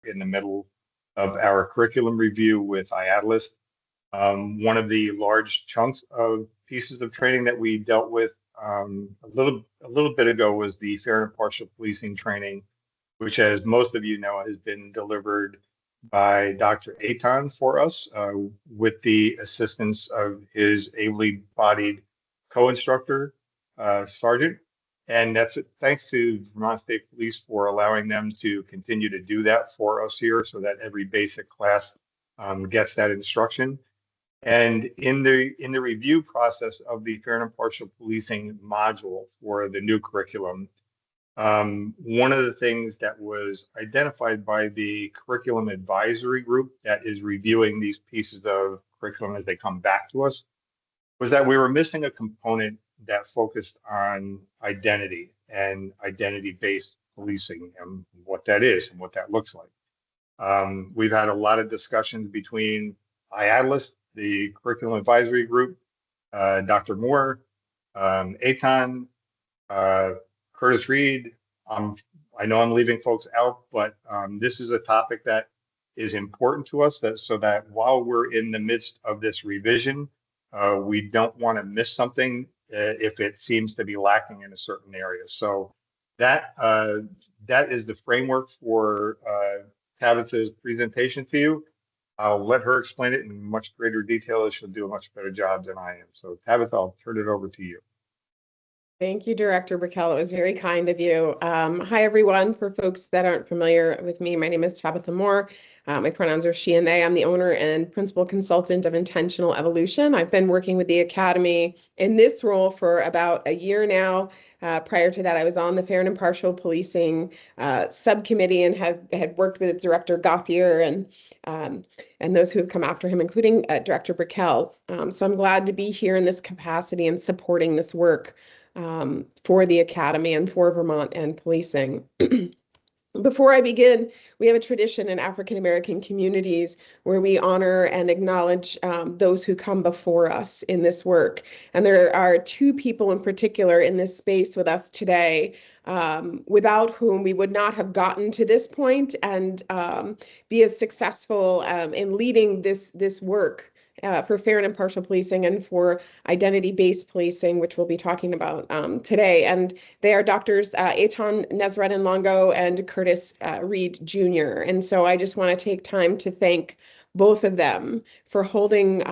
in the middle of our curriculum review with IATLIST. One of the large chunks of pieces of training that we dealt with a little bit ago was the fair and impartial policing training, which, as most of you know, has been delivered by Dr. Aton for us with the assistance of his ably bodied co-instructor, Sergeant. And that's thanks to Vermont State Police for allowing them to continue to do that for us here so that every basic class gets that instruction. And in the review process of the fair and impartial policing module for the new curriculum, one of the things that was identified by the curriculum advisory group that is reviewing these pieces of curriculum as they come back to us was that we were missing a component that focused on identity and identity-based policing and what that is and what that looks like. We've had a lot of discussions between IATLIST, the curriculum advisory group, Dr. Moore, Aton, Curtis Reed. I know I'm leaving folks out, but this is a topic that is important to us so that while we're in the midst of this revision, we don't want to miss something if it seems to be lacking in a certain area. So that is the framework for Tabitha's presentation to you. I'll let her explain it in much greater detail as she'll do a much better job than I am. So Tabitha, I'll turn it over to you. Thank you, Director Brickell. It was very kind of you. Hi, everyone. For folks that aren't familiar with me, my name is Tabitha Moore. My pronouns are she and they. I'm the owner and principal consultant of Intentional Evolution. I've been working with the Academy in this role for about a year now. Prior to that, I was on the Fair and Impartial Policing subcommittee and had worked with Director Gauthier and those who have come after him, including Director Brickell. So I'm glad to be here in this capacity and supporting this work for the Academy and for Vermont and policing. Before I begin, we have a tradition in African American communities where we honor and acknowledge those who come before us in this work. And there are two people in particular in this space with us today, without whom we would not have gotten to this point and be as successful in leading this work. For fair and impartial policing and for identity-based policing, which we'll be talking about today. And they are Doctors Aton Nesrat-Longo and Curtis Reed Jr. And so I just want to take time to thank both of them for holding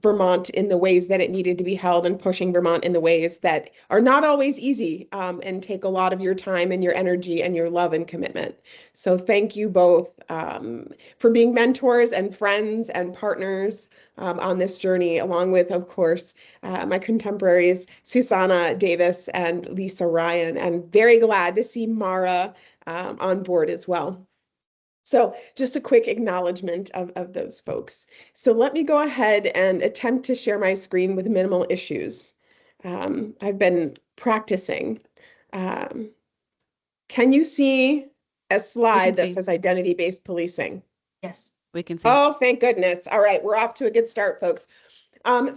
Vermont in the ways that it needed to be held and pushing Vermont in the ways that are not always easy and take a lot of your time and your energy and your love and commitment. So thank you both for being mentors and friends and partners on this journey, along with, of course, my contemporaries, Susanna Davis and Lisa Ryan, and very glad to see Mara on board as well. So just a quick acknowledgement of those folks. So let me go ahead and attempt to share my screen with minimal issues. I've been practicing. Can you see a slide that says identity-based policing? Yes, we can see. Oh, thank goodness. All right, we're off to a good start, folks.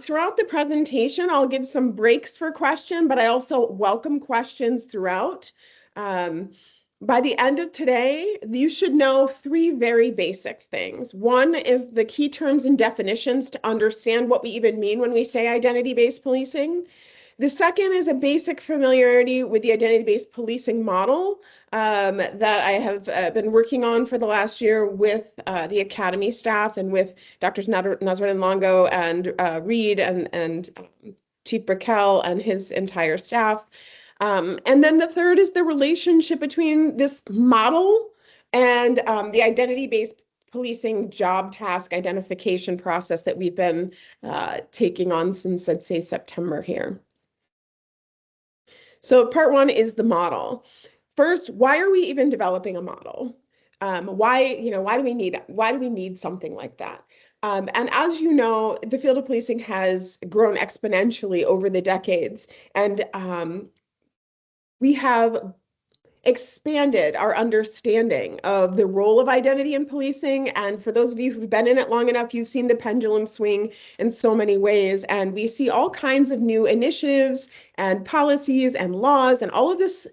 Throughout the presentation, I'll give some breaks for question, but I also welcome questions throughout. By the end of today, you should know three very basic things. One is the key terms and definitions to understand what we even mean when we say identity-based policing. The second is a basic familiarity with the identity-based policing model that I have been working on for the last year with the Academy staff and with Drs. Nesrat-Longo and Reed and Chief Brickell and his entire staff. And then the third is the relationship between this model and the identity-based policing job task identification process that we've been taking on since, I'd say, September here. So part one is the model. First, why are we even developing a model? Why do we need something like that? And as you know, the field of policing has grown exponentially over the decades, and we have expanded our understanding of the role of identity in policing. And for those of you who've been in it long enough, you've seen the pendulum swing in so many ways. And we see all kinds of new initiatives and policies and laws and all of this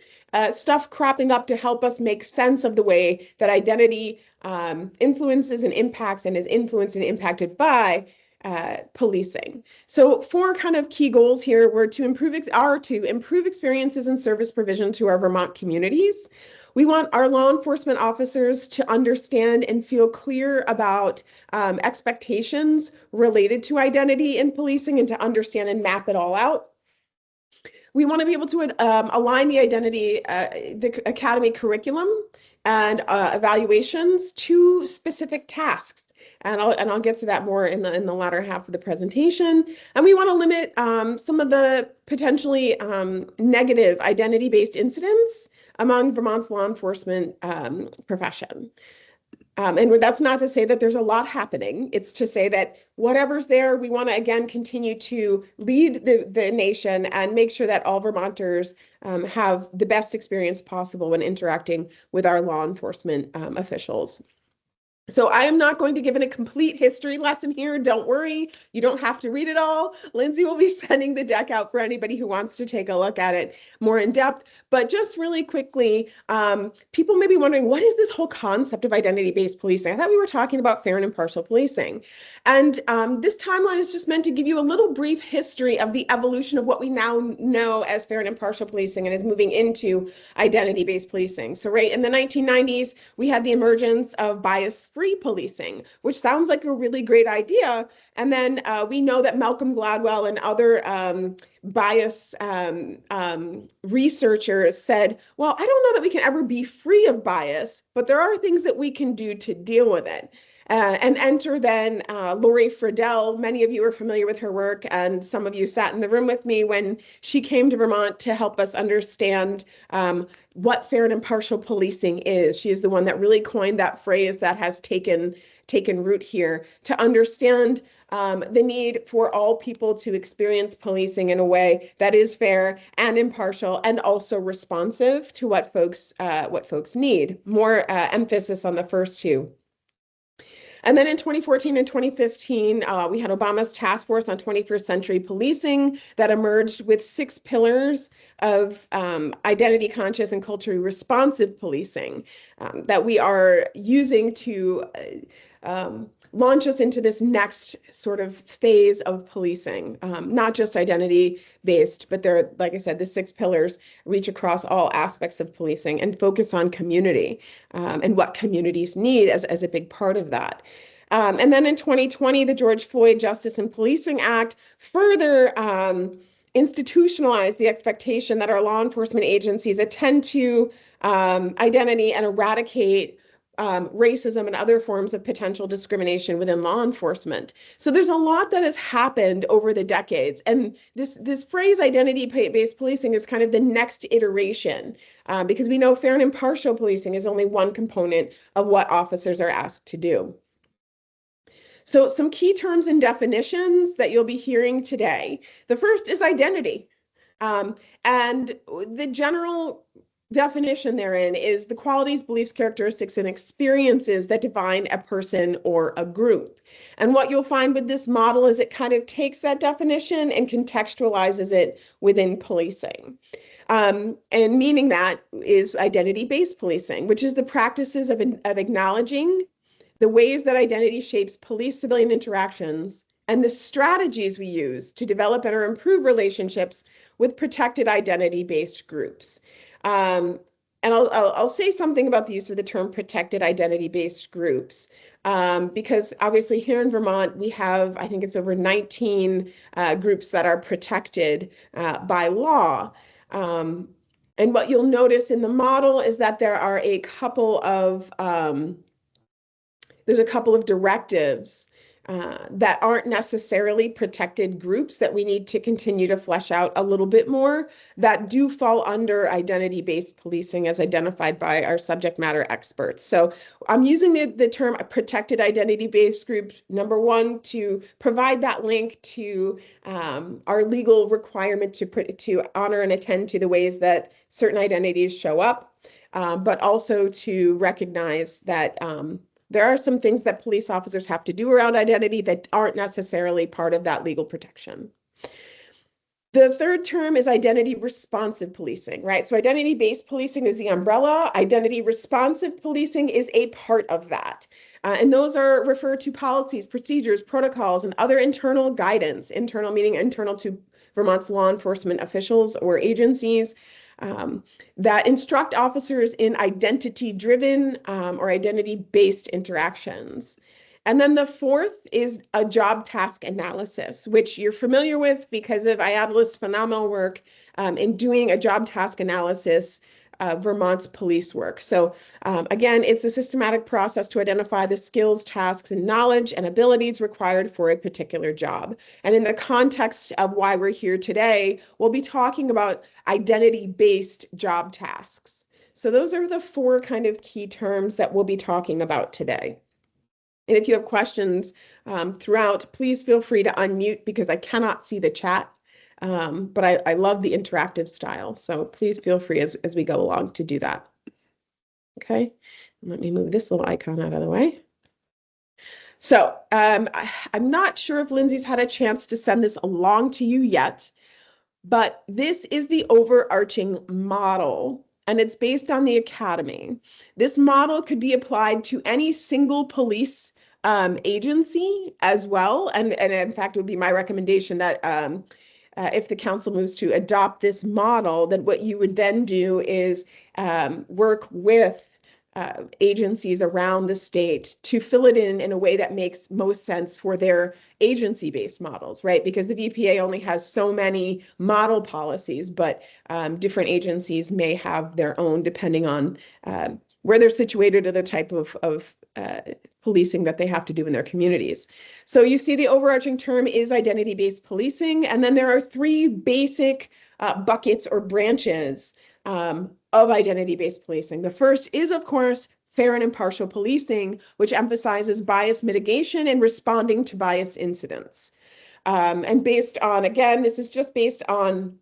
stuff cropping up to help us make sense of the way that identity influences and impacts and is influenced and impacted by policing. So 4 kind of key goals here were to improve experiences and service provision to our Vermont communities. We want our law enforcement officers to understand and feel clear about expectations related to identity in policing and to understand and map it all out. We want to be able to align the the academy curriculum and evaluations to specific tasks. And I'll get to that more in the latter half of the presentation. And we want to limit some of the potentially negative identity-based incidents among Vermont's law enforcement profession. And that's not to say that there's a lot happening. It's to say that whatever's there, we want to, again, continue to lead the nation and make sure that all Vermonters have the best experience possible when interacting with our law enforcement officials. So I am not going to give a complete history lesson here. Don't worry, you don't have to read it all. Lindsay will be sending the deck out for anybody who wants to take a look at it more in depth. But just really quickly, people may be wondering, what is this whole concept of identity-based policing? I thought we were talking about fair and impartial policing. And this timeline is just meant to give you a little brief history of the evolution of what we now know as fair and impartial policing and is moving into identity-based policing. So right in the 1990s, we had the emergence of bias-free policing, which sounds like a really great idea. And then we know that Malcolm Gladwell and other bias researchers said, well, I don't know that we can ever be free of bias, but there are things that we can do to deal with it. And enter then Lori Friedel. Many of you are familiar with her work, and some of you sat in the room with me when she came to Vermont to help us understand what fair and impartial policing is. She is the one that really coined that phrase that has taken root here to understand the need for all people to experience policing in a way that is fair and impartial and also responsive to what folks need. More emphasis on the first two. And then in 2014 and 2015, we had Obama's Task Force on 21st Century Policing that emerged with 6 pillars of identity conscious and culturally responsive policing that we are using to launch us into this next sort of phase of policing, not just identity-based, but there, like I said, the 6 pillars reach across all aspects of policing and focus on community and what communities need as a big part of that. And then in 2020, the George Floyd Justice and Policing Act further institutionalized the expectation that our law enforcement agencies attend to identity and eradicate racism and other forms of potential discrimination within law enforcement. So there's a lot that has happened over the decades. And this phrase identity-based policing is kind of the next iteration because we know fair and impartial policing is only one component of what officers are asked to do. So some key terms and definitions that you'll be hearing today. The first is identity. And the general definition therein is the qualities, beliefs, characteristics, and experiences that define a person or a group. And what you'll find with this model is it kind of takes that definition and contextualizes it within policing. And meaning that is identity-based policing, which is the practices of acknowledging the ways that identity shapes police-civilian interactions and the strategies we use to develop and or improve relationships with protected identity-based groups. And I'll say something about the use of the term protected identity-based groups, because obviously here in Vermont, we have, I think it's over 19 groups that are protected by law. And what you'll notice in the model is that there are a couple of directives that aren't necessarily protected groups that we need to continue to flesh out a little bit more that do fall under identity-based policing as identified by our subject matter experts. So I'm using the term protected identity-based group, number one, to provide that link to our legal requirement to honor and attend to the ways that certain identities show up. but also to recognize that there are some things that police officers have to do around identity that aren't necessarily part of that legal protection. The third term is identity responsive policing, right? So identity-based policing is the umbrella. Identity responsive policing is a part of that. And those are referred to policies, procedures, protocols, and other internal guidance, internal meaning internal to Vermont's law enforcement officials or agencies, that instruct officers in identity-driven or identity-based interactions. And then the fourth is a job task analysis, which you're familiar with because of IADLEST's phenomenal work in doing a job task analysis of Vermont's police work. So again, it's a systematic process to identify the skills, tasks, and knowledge and abilities required for a particular job. And in the context of why we're here today, we'll be talking about identity-based job tasks. So those are the four kind of key terms that we'll be talking about today. And if you have questions throughout, please feel free to unmute because I cannot see the chat. But I love the interactive style. So please feel free as we go along to do that. Okay, let me move this little icon out of the way. So I'm not sure if Lindsay's had a chance to send this along to you yet, but this is the overarching model. And it's based on the academy. This model could be applied to any single police agency as well. And in fact, it would be my recommendation that if the council moves to adopt this model, then what you would then do is work with agencies around the state to fill it in a way that makes most sense for their agency-based models, right? Because the VPA only has so many model policies, but different agencies may have their own depending on where they're situated or the type of policing that they have to do in their communities. So you see the overarching term is identity-based policing, and then there are three basic buckets or branches of identity-based policing. The first is, of course, fair and impartial policing, which emphasizes bias mitigation and responding to bias incidents. And based on, again, this is just based on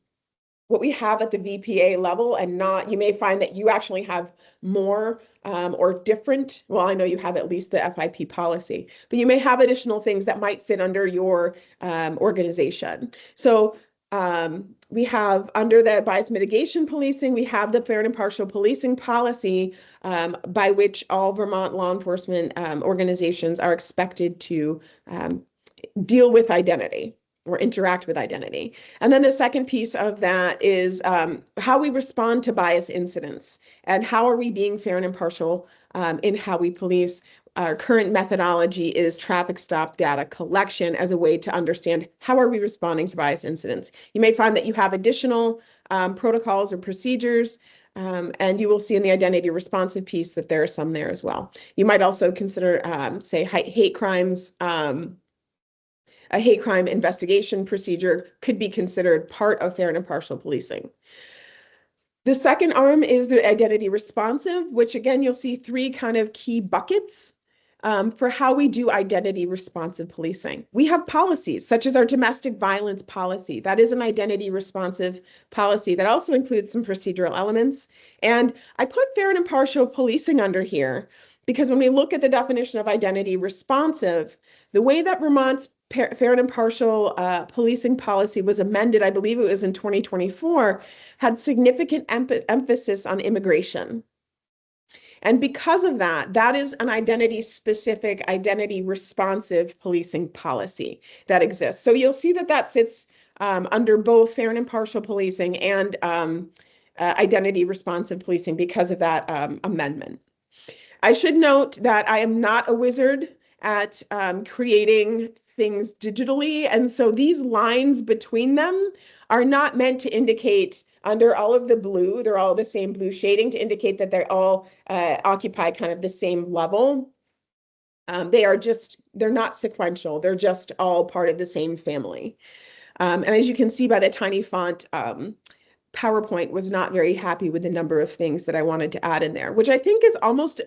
what we have at the VPA level and not, you may find that you actually have more or different, well, I know you have at least the FIP policy, but you may have additional things that might fit under your organization. So we have under the bias mitigation policing, we have the fair and impartial policing policy by which all Vermont law enforcement organizations are expected to deal with identity or interact with identity. And then the second piece of that is how we respond to bias incidents and how are we being fair and impartial in how we police. Our current methodology is traffic stop data collection as a way to understand how are we responding to bias incidents. You may find that you have additional protocols or procedures, and you will see in the identity responsive piece that there are some there as well. You might also consider, say, hate crimes. A hate crime investigation procedure could be considered part of fair and impartial policing. The second arm is the identity responsive, which again, you'll see three kind of key buckets for how we do identity responsive policing. We have policies such as our domestic violence policy. That is an identity responsive policy that also includes some procedural elements. And I put fair and impartial policing under here because when we look at the definition of identity responsive, the way that Vermont's fair and impartial policing policy was amended, I believe it was in 2024, had significant emphasis on immigration. And because of that, that is an identity-specific, identity-responsive policing policy that exists. So you'll see that that sits under both fair and impartial policing and identity-responsive policing because of that amendment. I should note that I am not a wizard at creating things digitally, and so these lines between them are not meant to indicate under all of the blue, they're all the same blue shading to indicate that they all occupy kind of the same level. They're not sequential. They're just all part of the same family. And as you can see by the tiny font, PowerPoint was not very happy with the number of things that I wanted to add in there, which I think is almost,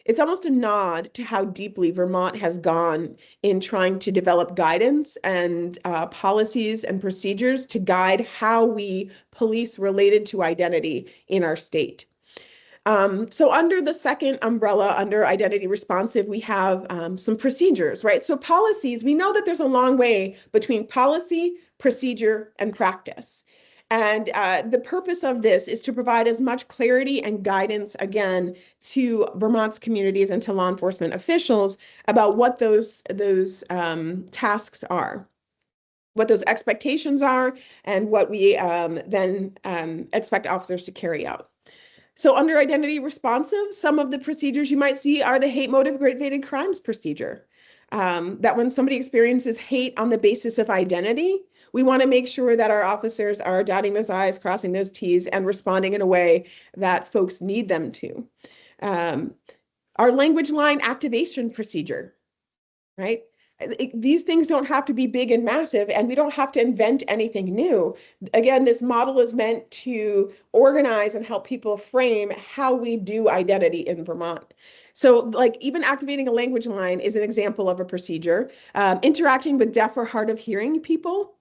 it's almost a nod to how deeply Vermont has gone in trying to develop guidance and policies and procedures to guide how we police related to identity in our state. So under the second umbrella, under identity responsive, we have some procedures, right? So policies, we know that there's a long way between policy, procedure, and practice. And the purpose of this is to provide as much clarity and guidance, again, to Vermont's communities and to law enforcement officials about what those tasks are, what those expectations are, and what we then expect officers to carry out. So under identity responsive, some of the procedures you might see are the hate motivated crimes procedure. That when somebody experiences hate on the basis of identity, we want to make sure that our officers are dotting those I's, crossing those T's, and responding in a way that folks need them to. Our language line activation procedure, right? These things don't have to be big and massive, and we don't have to invent anything new. Again, this model is meant to organize and help people frame how we do identity in Vermont. So like even activating a language line is an example of a procedure. Interacting with deaf or hard of hearing people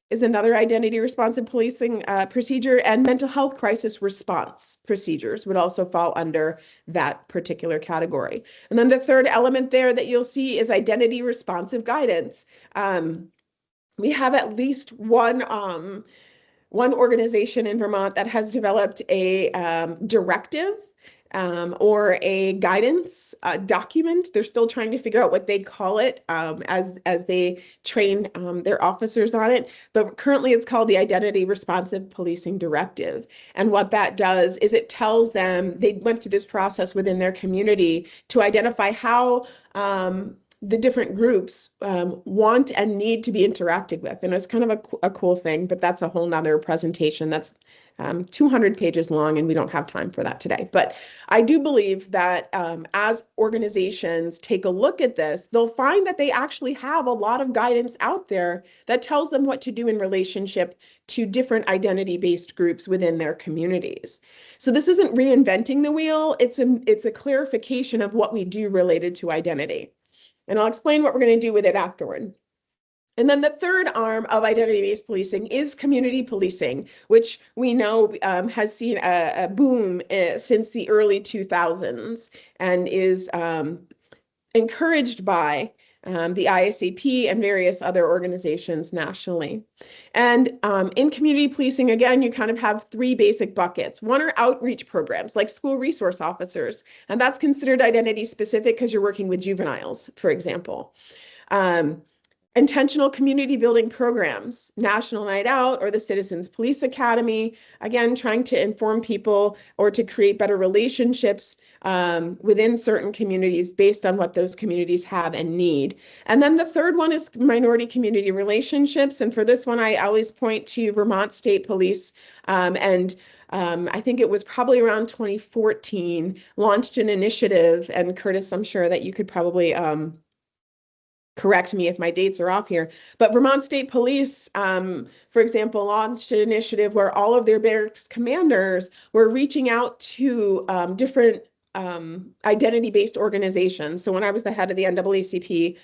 is another identity responsive policing procedure, and mental health crisis response procedures would also fall under that particular category. And then the third element there that you'll see is identity responsive guidance. We have at least one organization in Vermont that has developed a directive or a guidance document. They're still trying to figure out what they call it as they train their officers on it. But currently it's called the Identity Responsive Policing Directive. And what that does is it tells them, they went through this process within their community to identify how the different groups want and need to be interacted with. And it's kind of a cool thing, but that's a whole nother presentation. That's 200 pages long, and we don't have time for that today. But I do believe that as organizations take a look at this, they'll find that they actually have a lot of guidance out there that tells them what to do in relationship to different identity-based groups within their communities. So this isn't reinventing the wheel. It's a clarification of what we do related to identity. And I'll explain what we're going to do with it afterward. And then the third arm of identity-based policing is community policing, which we know has seen a boom since the early 2000s and is encouraged by the ISAP and various other organizations nationally. And in community policing, again, you kind of have three basic buckets. One are outreach programs like school resource officers, and that's considered identity specific because you're working with juveniles, for example. Intentional community building programs, National Night Out or the Citizens Police Academy, again, trying to inform people or to create better relationships within certain communities based on what those communities have and need. And then the third one is minority community relationships. And for this one, I always point to Vermont State Police I think it was probably around 2014, launched an initiative. And Curtis, I'm sure that you could probably correct me if my dates are off here, but Vermont State Police, for example, launched an initiative where all of their barracks commanders were reaching out to different identity-based organizations. So when I was the head of the NAACP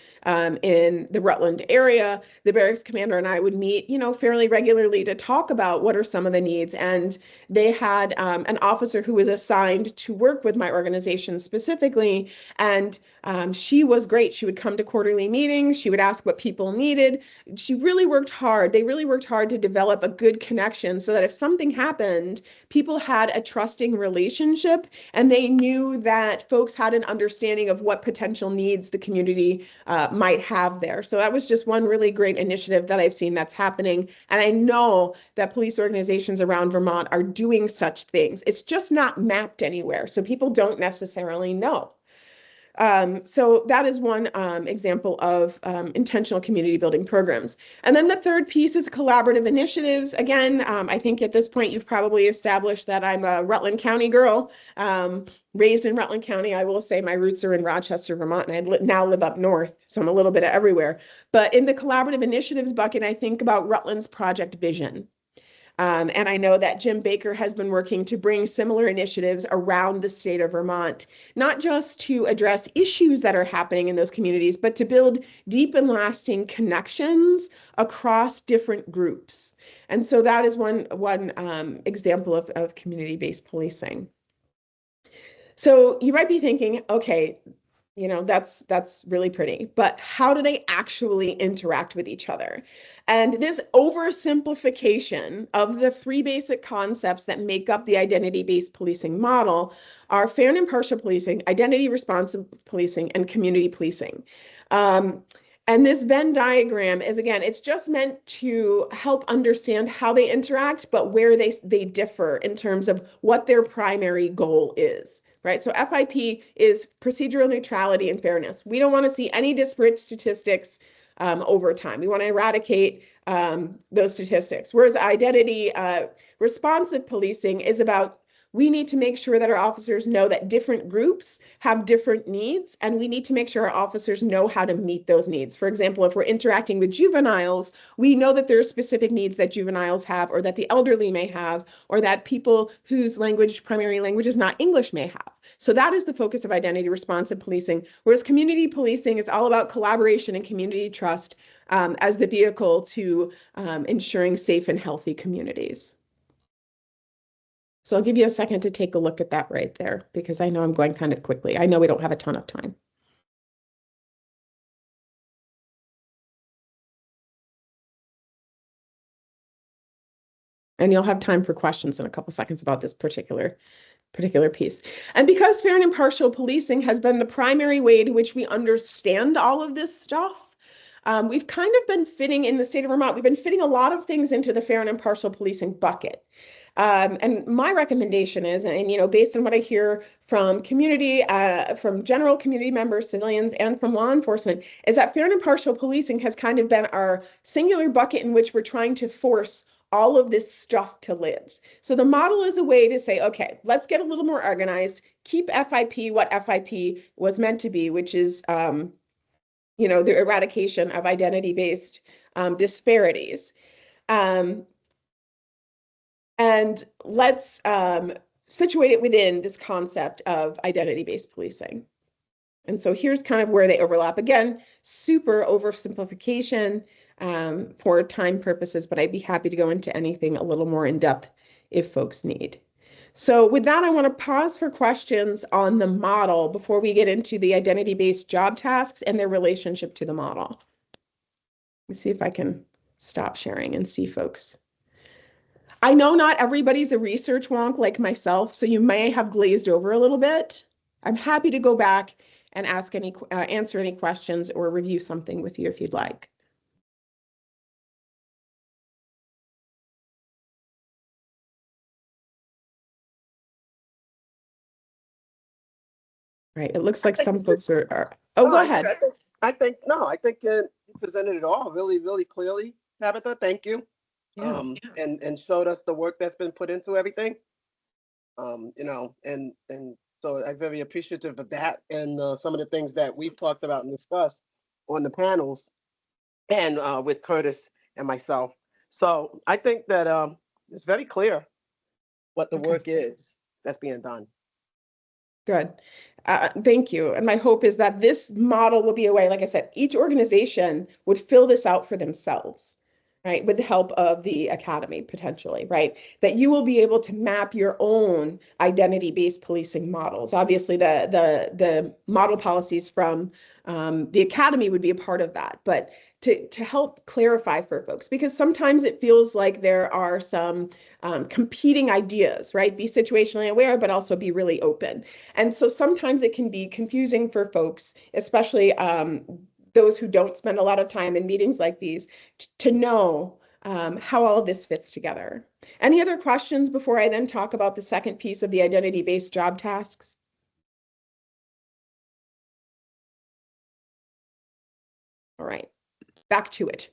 in the Rutland area, the barracks commander and I would meet, fairly regularly to talk about what are some of the needs. And they had an officer who was assigned to work with my organization specifically. And she was great. She would come to quarterly meetings. She would ask what people needed. She really worked hard. They really worked hard to develop a good connection so that if something happened, people had a trusting relationship and they knew that folks had an understanding of what potential needs the community might have there. So that was just one really great initiative that I've seen that's happening. And I know that police organizations around Vermont are doing such things. It's just not mapped anywhere. So people don't necessarily know. So that is one example of intentional community building programs. And then the third piece is collaborative initiatives. Again, I think at this point you've probably established that I'm a Rutland County girl, raised in Rutland County. I will say my roots are in Rochester, Vermont, and I now live up north, so I'm a little bit of everywhere. But in the collaborative initiatives bucket, I think about Rutland's Project Vision. And I know that Jim Baker has been working to bring similar initiatives around the state of Vermont, not just to address issues that are happening in those communities, but to build deep and lasting connections across different groups. And so that is one example of community-based policing. So you might be thinking, okay, you know, that's really pretty, but how do they actually interact with each other? And this oversimplification of the three basic concepts that make up the identity-based policing model are fair and impartial policing, identity responsive policing, and community policing. And this Venn diagram is, again, it's just meant to help understand how they interact, but where they differ in terms of what their primary goal is. Right. So FIP is procedural neutrality and fairness. We don't want to see any disparate statistics over time. We want to eradicate those statistics. Whereas identity responsive policing is about we need to make sure that our officers know that different groups have different needs, and we need to make sure our officers know how to meet those needs. For example, if we're interacting with juveniles, we know that there are specific needs that juveniles have, or that the elderly may have, or that people whose primary language is not English may have. So that is the focus of identity responsive policing, whereas community policing is all about collaboration and community trust as the vehicle to ensuring safe and healthy communities. So I'll give you a second to take a look at that right there, because I know I'm going kind of quickly. I know we don't have a ton of time. And you'll have time for questions in a couple seconds about this particular piece. And because fair and impartial policing has been the primary way to which we understand all of this stuff, we've kind of been fitting in the state of Vermont, we've been fitting a lot of things into the fair and impartial policing bucket. And my recommendation is, and you know, based on what I hear from community, from general community members, civilians, and from law enforcement, is that fair and impartial policing has kind of been our singular bucket in which we're trying to force all of this stuff to live. So the model is a way to say, okay, let's get a little more organized, keep FIP what FIP was meant to be, which is, you know, the eradication of identity-based disparities. And let's situate it within this concept of identity-based policing. And so here's kind of where they overlap. Again, super oversimplification for time purposes, but I'd be happy to go into anything a little more in depth if folks need. So with that, I want to pause for questions on the model before we get into the identity-based job tasks and their relationship to the model. Let's see if I can stop sharing and see folks. I know not everybody's a research wonk like myself, so you may have glazed over a little bit. I'm happy to go back and answer any questions or review something with you if you'd like. Right, it looks like some folks are. Oh, go ahead. I think you presented it all really, really clearly, Tabitha. Thank you. Yeah. And showed us the work that's been put into everything. You know, and so I'm very appreciative of that and some of the things that we've talked about and discussed on the panels and with Curtis and myself. So I think that it's very clear what the work is that's being done. Good. Thank you. And my hope is that this model will be a way, like I said, each organization would fill this out for themselves, right? With the help of the academy, potentially, right? That you will be able to map your own identity-based policing models. Obviously, the model policies from the academy would be a part of that, but to help clarify for folks, because sometimes it feels like there are some competing ideas, right? Be situationally aware, but also be really open. And so sometimes it can be confusing for folks, especially those who don't spend a lot of time in meetings like these, to know how all of this fits together. Any other questions before I then talk about the second piece of the identity-based job tasks? All right, back to it.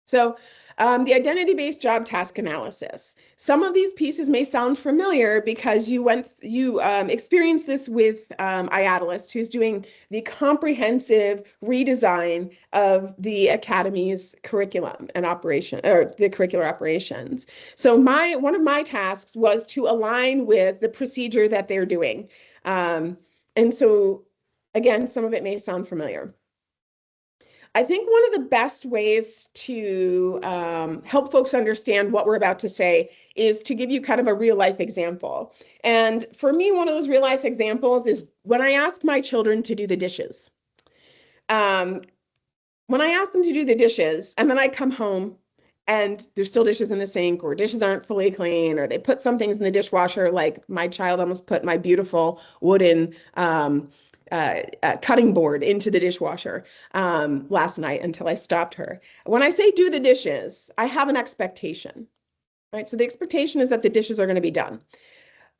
So the identity-based job task analysis. Some of these pieces may sound familiar because you experienced this with IADLEST, who's doing the comprehensive redesign of the Academy's curriculum and operation, or the curricular operations. So one of my tasks was to align with the procedure that they're doing. And so, again, some of it may sound familiar. I think one of the best ways to help folks understand what we're about to say is to give you kind of a real life example. And for me, one of those real life examples is when I ask my children to do the dishes. Um, when I ask them to do the dishes and then I come home and there's still dishes in the sink or dishes aren't fully clean or they put some things in the dishwasher, like my child almost put my beautiful wooden cutting board into the dishwasher last night until I stopped her. When I say do the dishes, I have an expectation, right? So the expectation is that the dishes are going to be done.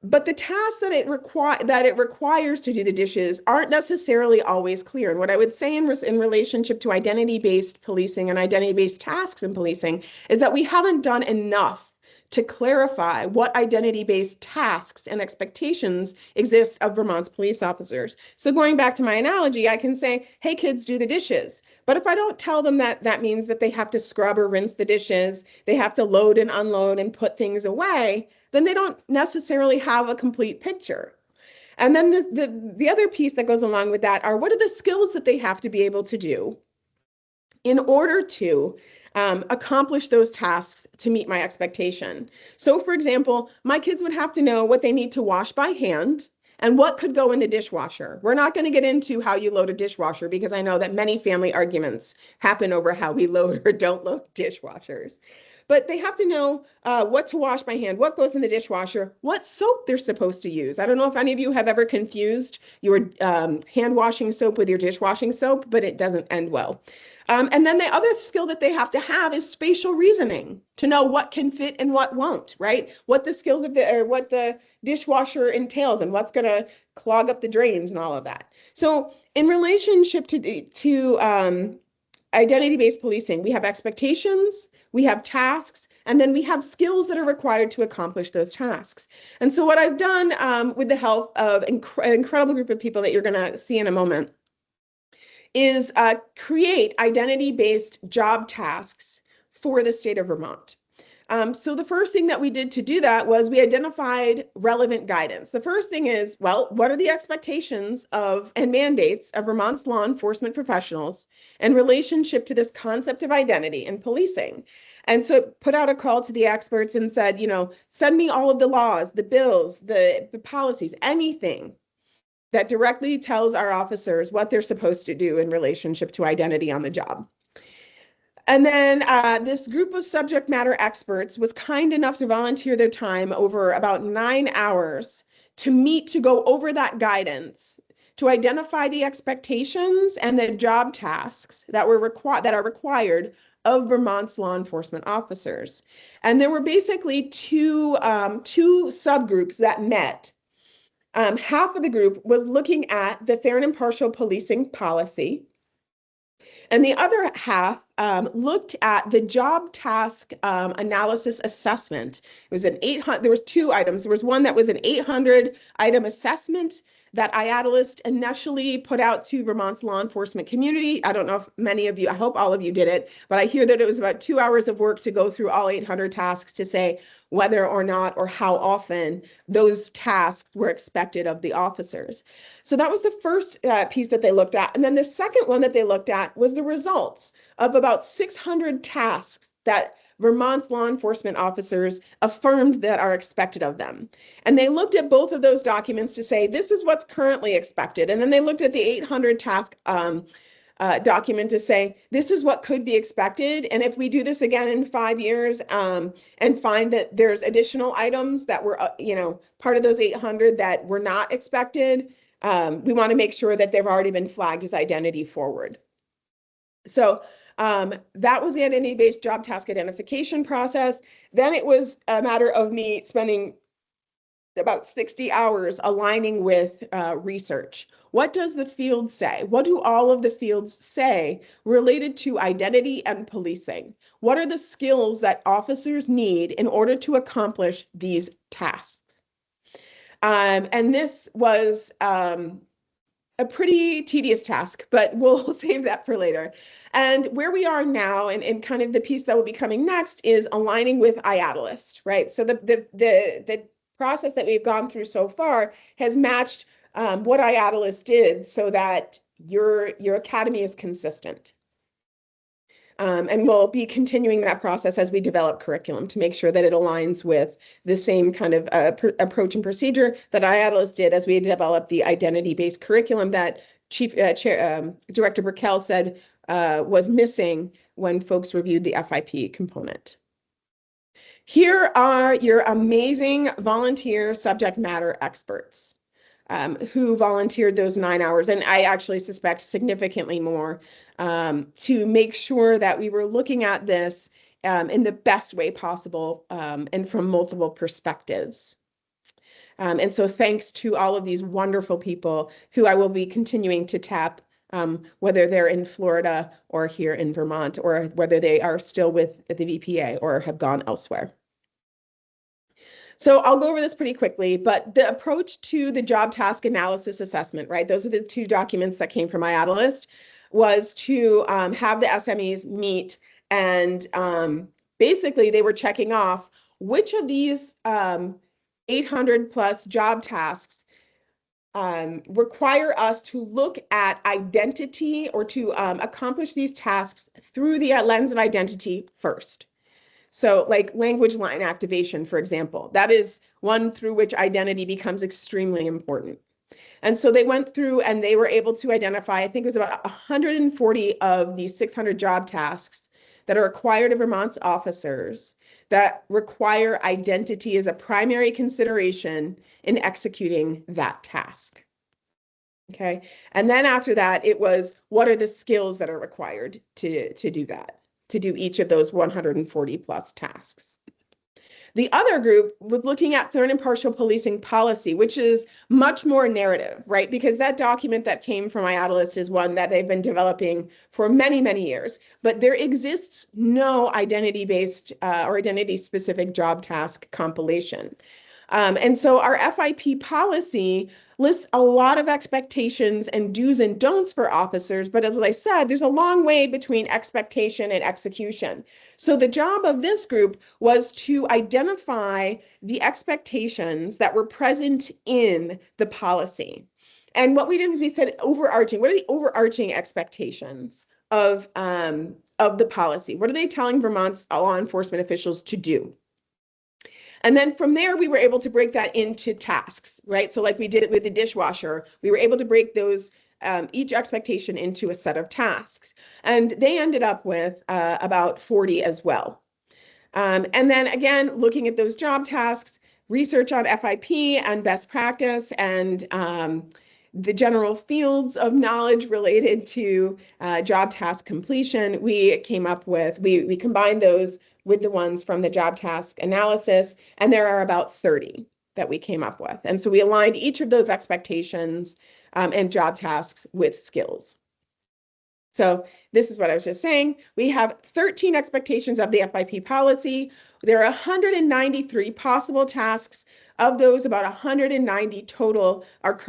But the tasks that it requires to do the dishes aren't necessarily always clear. And what I would say in relationship to identity-based policing and identity-based tasks in policing is that we haven't done enough to clarify what identity-based tasks and expectations exist of Vermont's police officers. So going back to my analogy, I can say, hey, kids, do the dishes. But if I don't tell them that that means that they have to scrub or rinse the dishes, they have to load and unload and put things away, then they don't necessarily have a complete picture. And then the other piece that goes along with that are what are the skills that they have to be able to do in order to accomplish those tasks to meet my expectation. So for example, my kids would have to know what they need to wash by hand and what could go in the dishwasher. We're not going to get into how you load a dishwasher because I know that many family arguments happen over how we load or don't load dishwashers. But they have to know what to wash by hand, what goes in the dishwasher, what soap they're supposed to use. I don't know if any of you have ever confused your hand washing soap with your dishwashing soap, but it doesn't end well. And then the other skill that they have to have is spatial reasoning to know what can fit and what won't, right? What the skills of what the dishwasher entails and what's going to clog up the drains and all of that. So in relationship to identity-based policing, we have expectations, we have tasks, and then we have skills that are required to accomplish those tasks. And so what I've done with the help of an incredible group of people that you're going to see in a moment is create identity-based job tasks for the state of Vermont. So the first thing that we did to do that was we identified relevant guidance. The first thing is, well, what are the expectations of and mandates of Vermont's law enforcement professionals in relationship to this concept of identity and policing? And so it put out a call to the experts and said, you know, send me all of the laws, the bills, the policies, anything that directly tells our officers what they're supposed to do in relationship to identity on the job. And then this group of subject matter experts was kind enough to volunteer their time over about 9 hours to meet to go over that guidance, to identify the expectations and the job tasks that are required of Vermont's law enforcement officers. And there were basically two subgroups that met. Half of the group was looking at the fair and impartial policing policy, and the other half looked at the job task analysis assessment. It was there was 2 items. There was one that was an 800 item assessment that IADList initially put out to Vermont's law enforcement community. I don't know if many of you, I hope all of you did it, but I hear that it was about 2 hours of work to go through all 800 tasks to say whether or not or how often those tasks were expected of the officers. So that was the first piece that they looked at. And then the second one that they looked at was the results of about 600 tasks that Vermont's law enforcement officers affirmed that are expected of them. And they looked at both of those documents to say, this is what's currently expected. And then they looked at the 800 task document to say, this is what could be expected. And if we do this again in 5 years and find that there's additional items that were, part of those 800 that were not expected, we want to make sure that they've already been flagged as identity forward. So that was the identity-based job task identification process. Then it was a matter of me spending about 60 hours aligning with research. What does the field say? What do all of the fields say related to identity and policing? What are the skills that officers need in order to accomplish these tasks? And this was a pretty tedious task, but we'll save that for later. And where we are now, and kind of the piece that will be coming next, is aligning with IADList, right? So the process that we've gone through so far has matched what IADList did so that your academy is consistent. And we'll be continuing that process as we develop curriculum to make sure that it aligns with the same kind of approach and procedure that IATLS did as we developed the identity-based curriculum that Director Brickell said was missing when folks reviewed the FIP component. Here are your amazing volunteer subject matter experts who volunteered those 9 hours, and I actually suspect significantly more, to make sure that we were looking at this in the best way possible and from multiple perspectives. And so thanks to all of these wonderful people who I will be continuing to tap, whether they're in Florida or here in Vermont, or whether they are still with the VPA or have gone elsewhere. So I'll go over this pretty quickly, but the approach to the job task analysis assessment, right? Those are the two documents that came from IATLS, was to have the SMEs meet and basically they were checking off which of these 800 plus job tasks require us to look at identity or to accomplish these tasks through the lens of identity first. So like language line activation, for example, that is one through which identity becomes extremely important. And so they went through and they were able to identify, I think it was about 140 of these 600 job tasks that are required of Vermont's officers that require identity as a primary consideration in executing that task. Okay. And then after that, it was what are the skills that are required to do that, to do each of those 140 plus tasks. The other group was looking at fair and impartial policing policy, which is much more narrative, right? Because that document that came from IATLS is one that they've been developing for many, many years, but there exists no identity-based or identity-specific job task compilation. And so our FIP policy lists a lot of expectations and do's and don'ts for officers, but as I said, there's a long way between expectation and execution. So the job of this group was to identify the expectations that were present in the policy. And what we did was we said overarching, what are the overarching expectations of the policy? What are they telling Vermont's law enforcement officials to do? And then from there, we were able to break that into tasks, right? So like we did it with the dishwasher, we were able to break those, each expectation into a set of tasks. And they ended up with about 40 as well. And then again, looking at those job tasks, research on FIP and best practice and the general fields of knowledge related to job task completion, we came up with, we combined those with the ones from the job task analysis, and there are about 30 that we came up with. And so we aligned each of those expectations and job tasks with skills. So this is what I was just saying. We have 13 expectations of the FIP policy. There are 193 possible tasks. Of those, about 190 total are,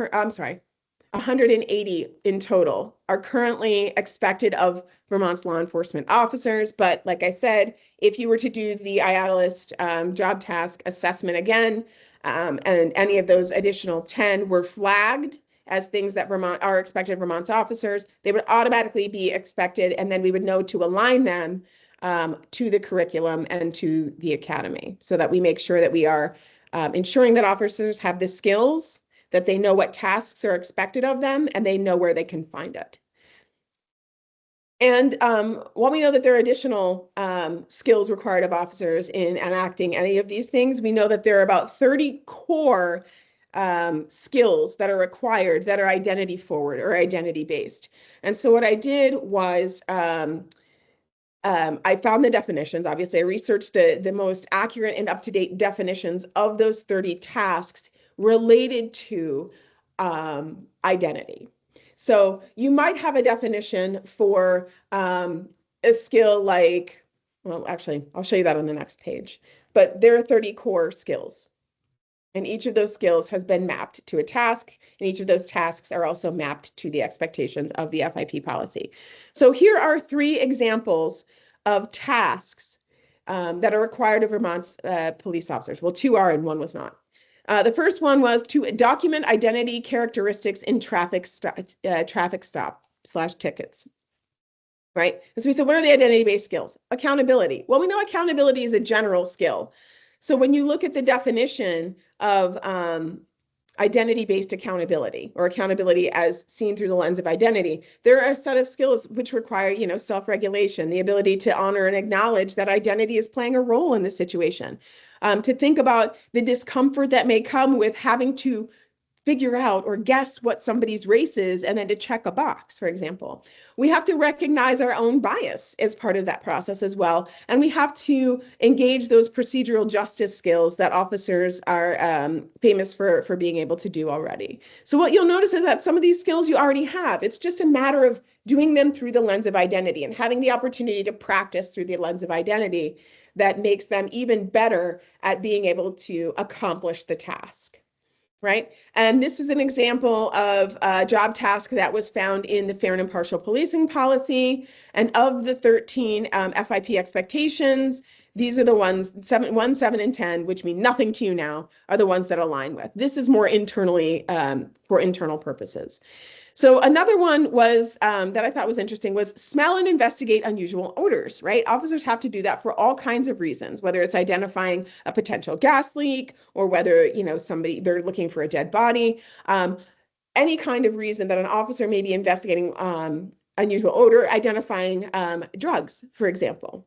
180 in total are currently expected of Vermont's law enforcement officers. But like I said, if you were to do the IATLS job task assessment again, and any of those additional 10 were flagged as things that Vermont are expected of Vermont's officers, they would automatically be expected, and then we would know to align them to the curriculum and to the academy so that we make sure that we are ensuring that officers have the skills, that they know what tasks are expected of them, and they know where they can find it. And while we know that there are additional skills required of officers in enacting any of these things, we know that there are about 30 core skills that are required that are identity forward or identity based. And so what I did was I found the definitions. Obviously, I researched the most accurate and up-to-date definitions of those 30 tasks related to identity. So you might have a definition for a skill like, well, actually, I'll show you that on the next page, but there are 30 core skills. And each of those skills has been mapped to a task, and each of those tasks are also mapped to the expectations of the FIP policy. So here are 3 examples of tasks that are required of Vermont's police officers. Well, 2 are and 1 was not. The first one was to document identity characteristics in traffic stop/tickets. right? And so we said, what are the identity-based skills? Accountability. Well, we know accountability is a general skill. So when you look at the definition of identity-based accountability, or accountability as seen through the lens of identity, there are a set of skills which require, self-regulation, the ability to honor and acknowledge that identity is playing a role in the situation, to think about the discomfort that may come with having to figure out or guess what somebody's race is, and then to check a box, for example. We have to recognize our own bias as part of that process as well. And we have to engage those procedural justice skills that officers are famous for being able to do already. So what you'll notice is that some of these skills you already have. It's just a matter of doing them through the lens of identity and having the opportunity to practice through the lens of identity that makes them even better at being able to accomplish the task. Right? And this is an example of a job task that was found in the Fair and Impartial Policing Policy. And of the 13 FIP expectations, these are the ones, 1, 7, and 10, which mean nothing to you now, are the ones that align with. This is more internally for internal purposes. So another one was that I thought was interesting was smell and investigate unusual odors, right? Officers have to do that for all kinds of reasons, whether it's identifying a potential gas leak or whether, they're looking for a dead body. Any kind of reason that an officer may be investigating unusual odor, identifying drugs, for example.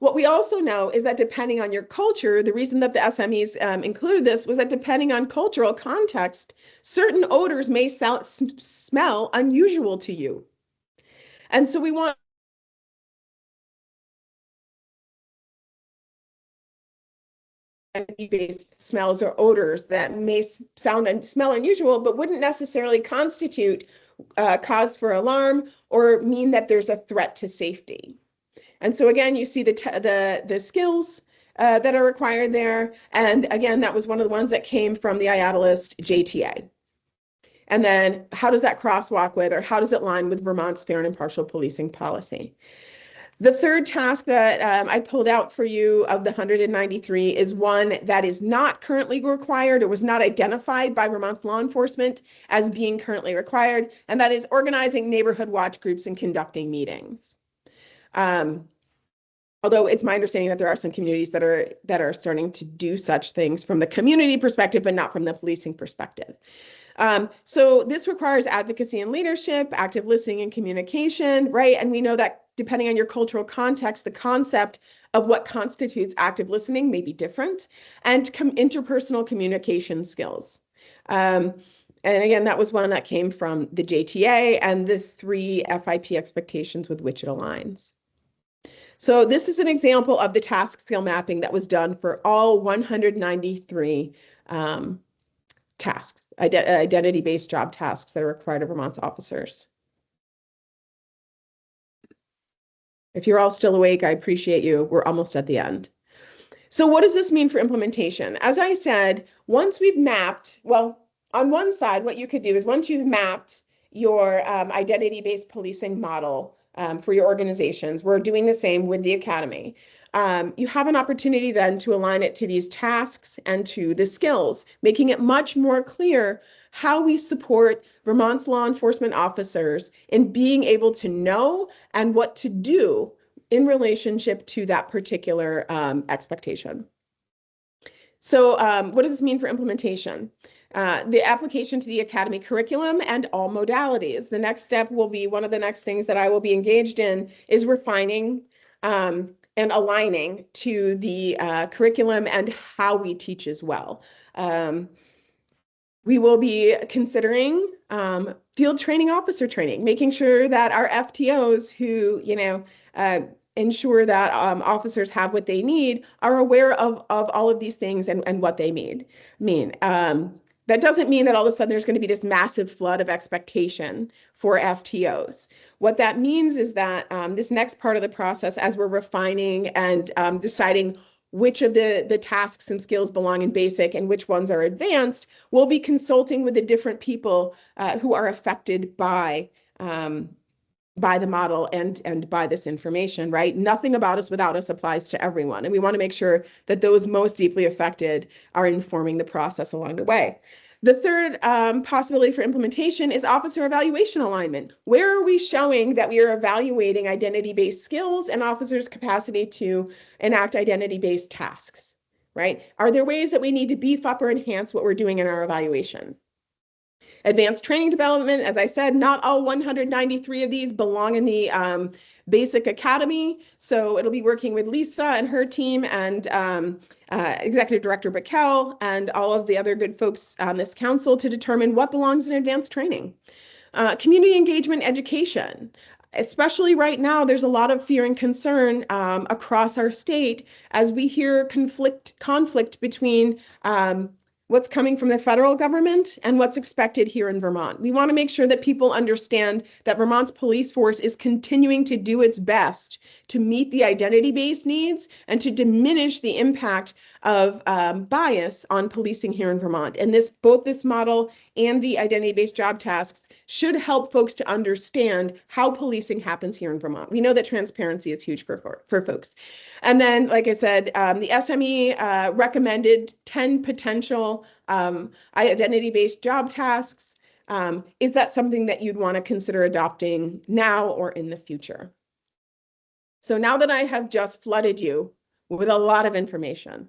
What we also know is that depending on your culture, the reason that the SMEs included this was that depending on cultural context, certain odors may smell unusual to you. And so we want based smells or odors that may smell unusual, but wouldn't necessarily constitute cause for alarm or mean that there's a threat to safety. And so again, you see the skills that are required there. And again, that was one of the ones that came from the IATLIST JTA. And then how does that crosswalk with, or how does it line with Vermont's Fair and Impartial Policing Policy? The third task that I pulled out for you of the 193 is one that is not currently required or was not identified by Vermont's law enforcement as being currently required, and that is organizing neighborhood watch groups and conducting meetings. Although it's my understanding that there are some communities that are starting to do such things from the community perspective, but not from the policing perspective. So this requires advocacy and leadership, active listening and communication, right? And we know that depending on your cultural context, the concept of what constitutes active listening may be different, and interpersonal communication skills. And again, that was one that came from the JTA and the 3 FIP expectations with which it aligns. So this is an example of the task skill mapping that was done for all 193 tasks, identity-based job tasks that are required of Vermont's officers. If you're all still awake, I appreciate you. We're almost at the end. So what does this mean for implementation? As I said, once we've mapped, well, on one side, what you could do is once you've mapped your identity-based policing model for your organizations, we're doing the same with the academy. You have an opportunity then to align it to these tasks and to the skills, making it much more clear how we support Vermont's law enforcement officers in being able to know and what to do in relationship to that particular expectation. So what does this mean for implementation? The application to the academy curriculum and all modalities. The next step will be, one of the next things that I will be engaged in is refining and aligning to the curriculum and how we teach as well. We will be considering field training, officer training, making sure that our FTOs who, ensure that officers have what they need are aware of all of these things and what they mean. That doesn't mean that all of a sudden there's going to be this massive flood of expectation for FTOs. What that means is that this next part of the process, as we're refining and deciding which of the tasks and skills belong in basic and which ones are advanced, we'll be consulting with the different people who are affected by the model and by this information, right? Nothing about us without us applies to everyone. And we want to make sure that those most deeply affected are informing the process along the way. The third possibility for implementation is officer evaluation alignment. Where are we showing that we are evaluating identity-based skills and officers' capacity to enact identity-based tasks, right? Are there ways that we need to beef up or enhance what we're doing in our evaluation? Advanced training development, as I said, not all 193 of these belong in the basic academy. So it'll be working with Lisa and her team and Executive Director Bakel and all of the other good folks on this council to determine what belongs in advanced training. Community engagement education. Especially right now, there's a lot of fear and concern across our state as we hear conflict between what's coming from the federal government and what's expected here in Vermont. We want to make sure that people understand that Vermont's police force is continuing to do its best to meet the identity-based needs and to diminish the impact of bias on policing here in Vermont. And both this model and the identity-based job tasks should help folks to understand how policing happens here in Vermont. We know that transparency is huge for folks. And then, like I said, the SME recommended 10 potential identity-based job tasks. Is that something that you'd want to consider adopting now or in the future? So now that I have just flooded you with a lot of information,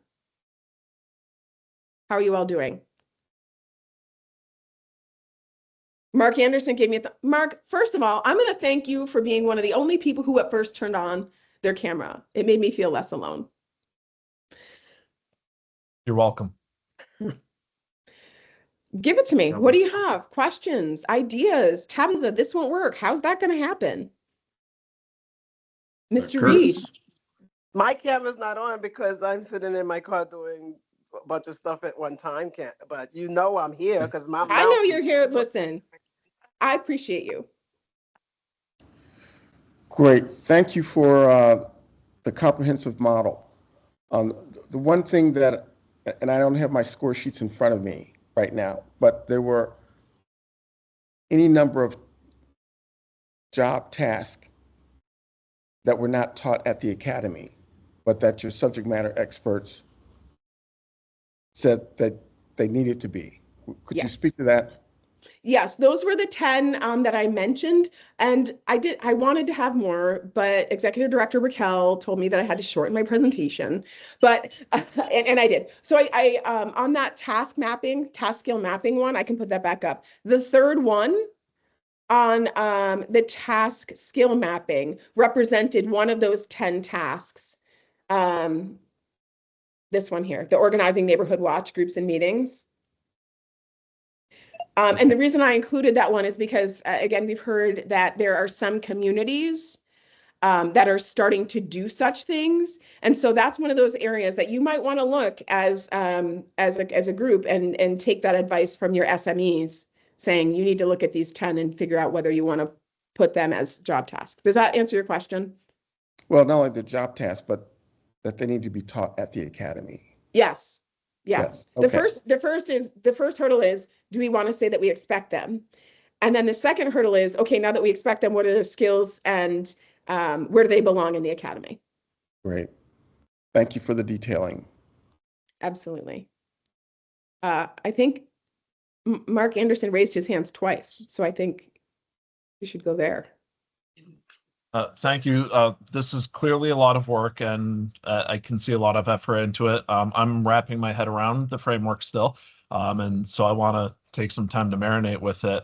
how are you all doing? Mark Anderson gave me Mark, first of all, I'm going to thank you for being one of the only people who at first turned on their camera. It made me feel less alone. You're welcome. Give it to me. What do you have? Questions, ideas? Tabitha, this won't work. How's that going to happen? Mr. Reed. My camera's not on because I'm sitting in my car doing a bunch of stuff at one time. But you know I'm here because my I know you're here. Listen, I appreciate you. Great. Thank you for the comprehensive model. The one thing that, and I don't have my score sheets in front of me right now, but there were any number of job tasks that were not taught at the academy, but that your subject matter experts said that they needed to be. Could you speak to that? Yes, those were the 10 that I mentioned, and I wanted to have more, but Executive Director Raquel told me that I had to shorten my presentation, but and I did. So I on that task skill mapping one, I can put that back up. The third one on the task skill mapping represented one of those 10 tasks. This one here, the organizing neighborhood watch groups and meetings. And the reason I included that one is because, again, we've heard that there are some communities that are starting to do such things. And so that's one of those areas that you might want to look as a group and take that advice from your SMEs, saying you need to look at these 10 and figure out whether you want to put them as job tasks. Does that answer your question? Well, not only the job tasks, but that they need to be taught at the academy. Yes. Yeah. Yes. Okay. The first hurdle is, do we want to say that we expect them? And then the second hurdle is, okay, now that we expect them, what are the skills and where do they belong in the academy? Great. Thank you for the detailing. Absolutely. I think Mark Anderson raised his hands twice, so I think we should go there. Thank you. This is clearly a lot of work, and I can see a lot of effort into it. I'm wrapping my head around the framework still, and so I want to take some time to marinate with it.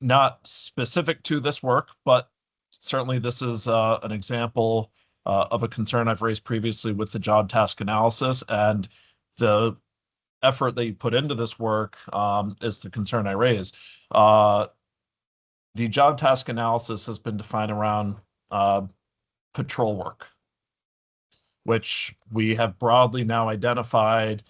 Not specific to this work, but certainly this is an example of a concern I've raised previously with the job task analysis, and the effort that you put into this work is the concern I raised. The job task analysis has been defined around patrol work, which we have broadly now identified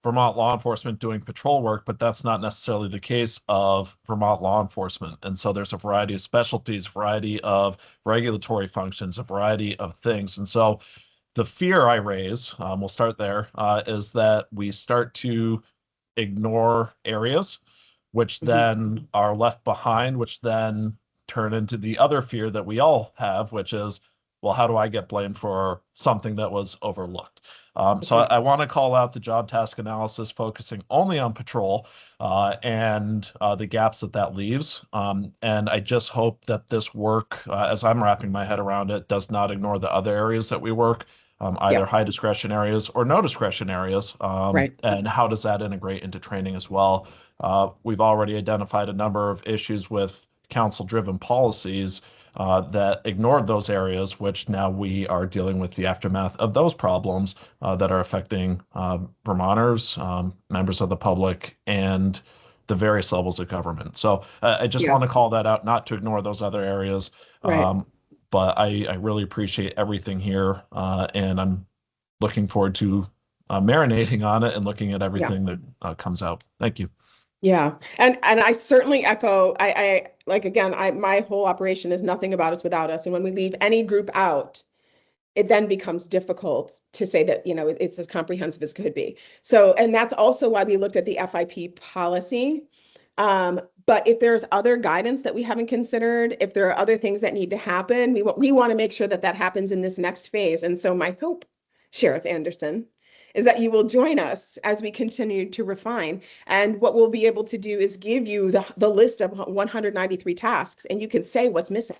Vermont law enforcement doing patrol work, but that's not necessarily the case of Vermont law enforcement. And so there's a variety of specialties, variety of regulatory functions, a variety of things. And so the fear I raise, we'll start there, is that we start to ignore areas which then are left behind, which then turn into the other fear that we all have, which is, well, how do I get blamed for something that was overlooked? So I want to call out the job task analysis focusing only on patrol and the gaps that leaves. And I just hope that this work, as I'm wrapping my head around it, does not ignore the other areas that we work, either high discretion areas or no discretion areas. Right. And how does that integrate into training as well? We've already identified a number of issues with council-driven policies that ignored those areas, which now we are dealing with the aftermath of those problems that are affecting Vermonters, members of the public, and the various levels of government. So I just want to call that out, not to ignore those other areas. Right. But I really appreciate everything here, and I'm looking forward to marinating on it and looking at everything that comes out. Thank you. Yeah. And I certainly echo, I like, again, my whole operation is nothing about us without us. And when we leave any group out, it then becomes difficult to say that, you know, it's as comprehensive as could be. So, and that's also why we looked at the FIP policy. But if there's other guidance that we haven't considered, if there are other things that need to happen, we want to make sure that that happens in this next phase. And so my hope, Sheriff Anderson, is that you will join us as we continue to refine. And what we'll be able to do is give you the list of 193 tasks, and you can say what's missing.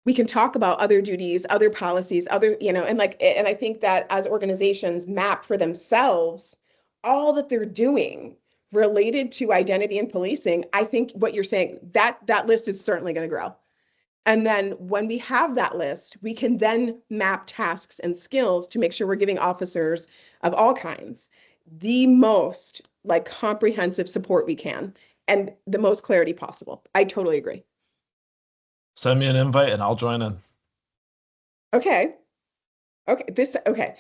We can talk about other duties, other policies, other, you know, and I think that as organizations map for themselves all that they're doing related to identity and policing, I think what you're saying, that list is certainly going to grow. And then when we have that list, we can then map tasks and skills to make sure we're giving officers of all kinds the most like comprehensive support we can and the most clarity possible. I totally agree. Send me an invite and I'll join in. Okay. Okay.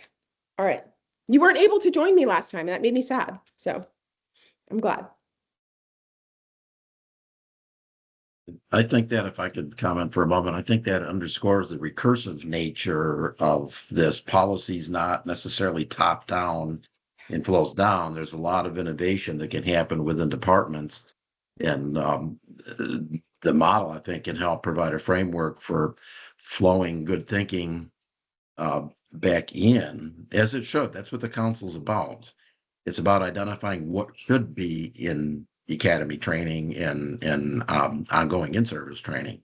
All right. You weren't able to join me last time, and that made me sad. So I'm glad. I think that if I could comment for a moment, I think that underscores the recursive nature of this. Policy's not necessarily top down and flows down. There's a lot of innovation that can happen within departments. And the model, I think, can help provide a framework for flowing good thinking back in, as it should. That's what the council's about. It's about identifying what should be in academy training and ongoing in-service training.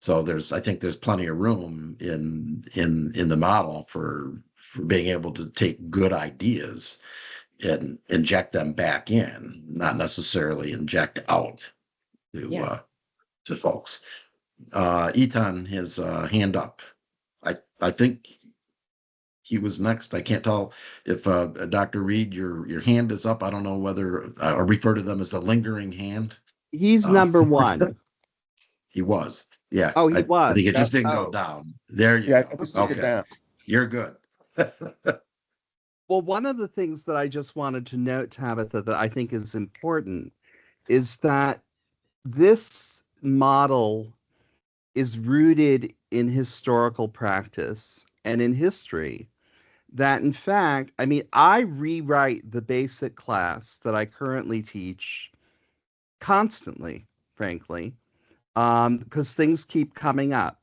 So I think there's plenty of room in the model for being able to take good ideas and inject them back in, not necessarily inject out to folks. Etan has a hand up. I think he was next. I can't tell if Dr. Reed, your hand is up. I don't know whether I refer to them as the lingering hand. He's number one. He was. Yeah. Oh, he was. I think it just didn't go down. There you go. I just took it down. You're good. Well, one of the things that I just wanted to note, Tabitha, that I think is important is that this model is rooted in historical practice and in history. That in fact, I mean, I rewrite the basic class that I currently teach constantly, frankly, because things keep coming up.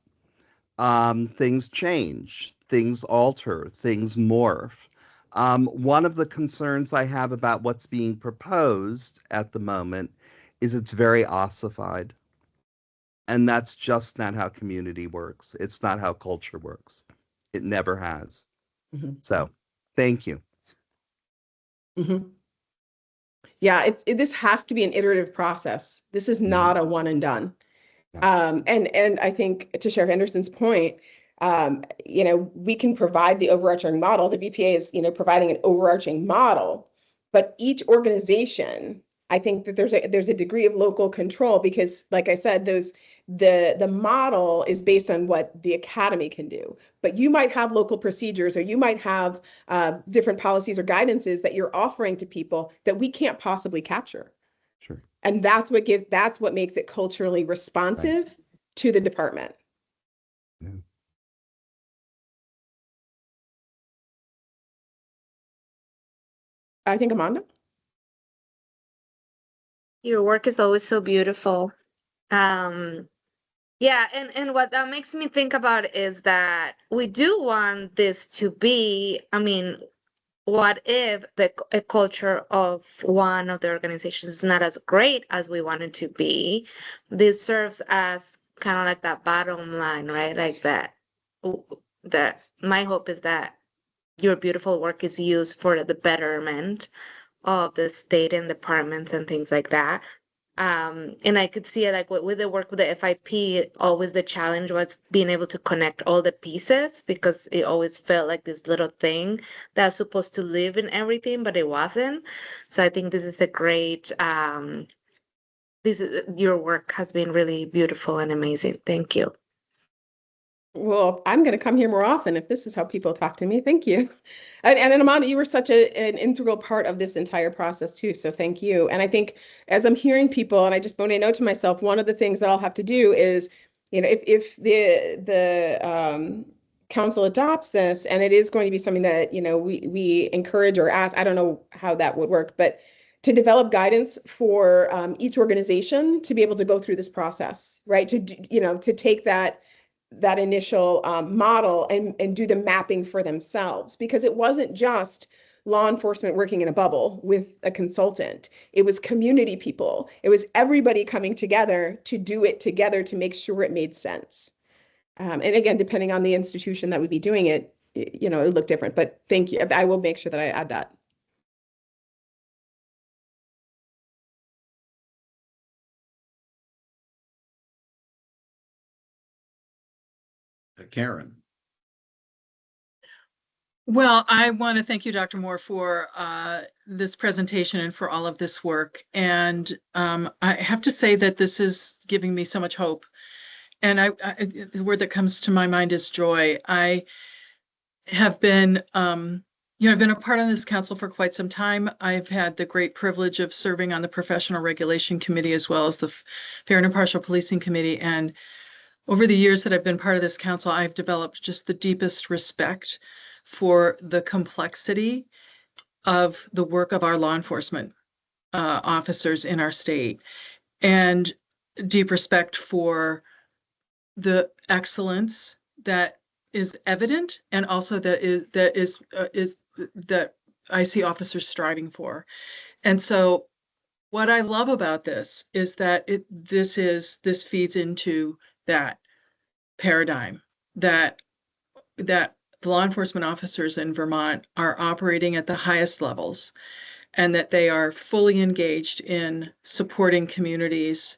Things change, things alter, things morph. One of the concerns I have about what's being proposed at the moment is it's very ossified. And that's just not how community works. It's not how culture works. It never has. Mm-hmm. So, thank you. Mm-hmm. Yeah, this has to be an iterative process. This is not a one and done. Yeah. And I think to Sheriff Anderson's point, we can provide the overarching model. The BPA is, providing an overarching model, but each organization, I think that there's a degree of local control because, like I said, the model is based on what the academy can do. But you might have local procedures, or you might have different policies or guidances that you're offering to people that we can't possibly capture. Sure. And that's what makes it culturally responsive to the department. Yeah. I think Amanda. Your work is always so beautiful. Yeah, and what that makes me think about is that we do want this to be, what if a culture of one of the organizations is not as great as we want it to be? This serves as kind of like that bottom line, right? Like that. That my hope is that your beautiful work is used for the betterment of the state and departments and things like that. And I could see it like with the work with the FIP, always the challenge was being able to connect all the pieces because it always felt like this little thing that's supposed to live in everything, but it wasn't. So I think this is a great, your work has been really beautiful and amazing. Thank you. Well, I'm going to come here more often if this is how people talk to me. Thank you. And Amanda, you were such an integral part of this entire process too. So thank you. And I think as I'm hearing people, and I just made a note to myself, one of the things that I'll have to do is, if the council adopts this, and it is going to be something that, we encourage or ask, I don't know how that would work, but to develop guidance for each organization to be able to go through this process, right? To take that initial model and do the mapping for themselves, because it wasn't just law enforcement working in a bubble with a consultant. It was community people. It was everybody coming together to do it together to make sure it made sense. And again, depending on the institution that would be doing it, it would look different. But thank you. I will make sure that I add that. Karen. Well, I want to thank you, Dr. Moore, for this presentation and for all of this work. And I have to say that this is giving me so much hope. And the word that comes to my mind is joy. I have been, I've been a part of this council for quite some time. I've had the great privilege of serving on the Professional Regulation Committee as well as the Fair and Impartial Policing Committee. And over the years that I've been part of this council, I've developed just the deepest respect for the complexity of the work of our law enforcement officers in our state, and deep respect for the excellence that is evident, and also that I see officers striving for. And so what I love about this is that this feeds into that paradigm that the law enforcement officers in Vermont are operating at the highest levels, and that they are fully engaged in supporting communities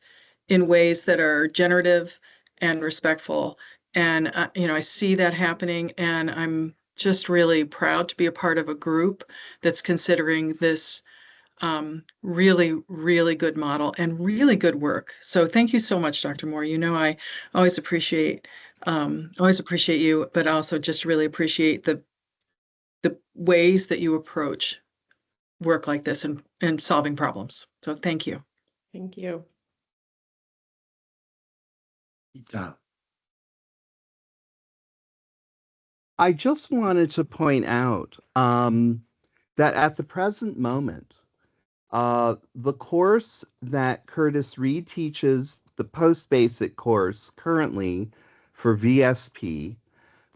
in ways that are generative and respectful. And, I see that happening, and I'm just really proud to be a part of a group that's considering this really, really good model and really good work. So thank you so much, Dr. Moore. I always appreciate you, but also just really appreciate the ways that you approach work like this and solving problems. So thank you. Thank you. I just wanted to point out that at the present moment, the course that Curtis Reed teaches, the post-basic course currently for VSP,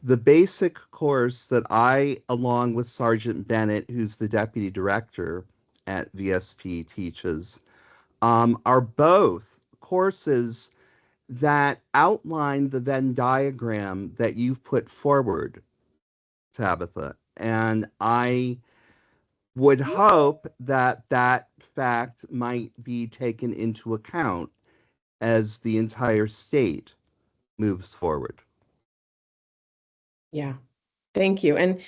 the basic course that I, along with Sergeant Bennett, who's the deputy director at VSP, teaches, are both courses that outline the Venn diagram that you've put forward, Tabitha. And I would hope that that fact might be taken into account as the entire state moves forward. Yeah. Thank you. And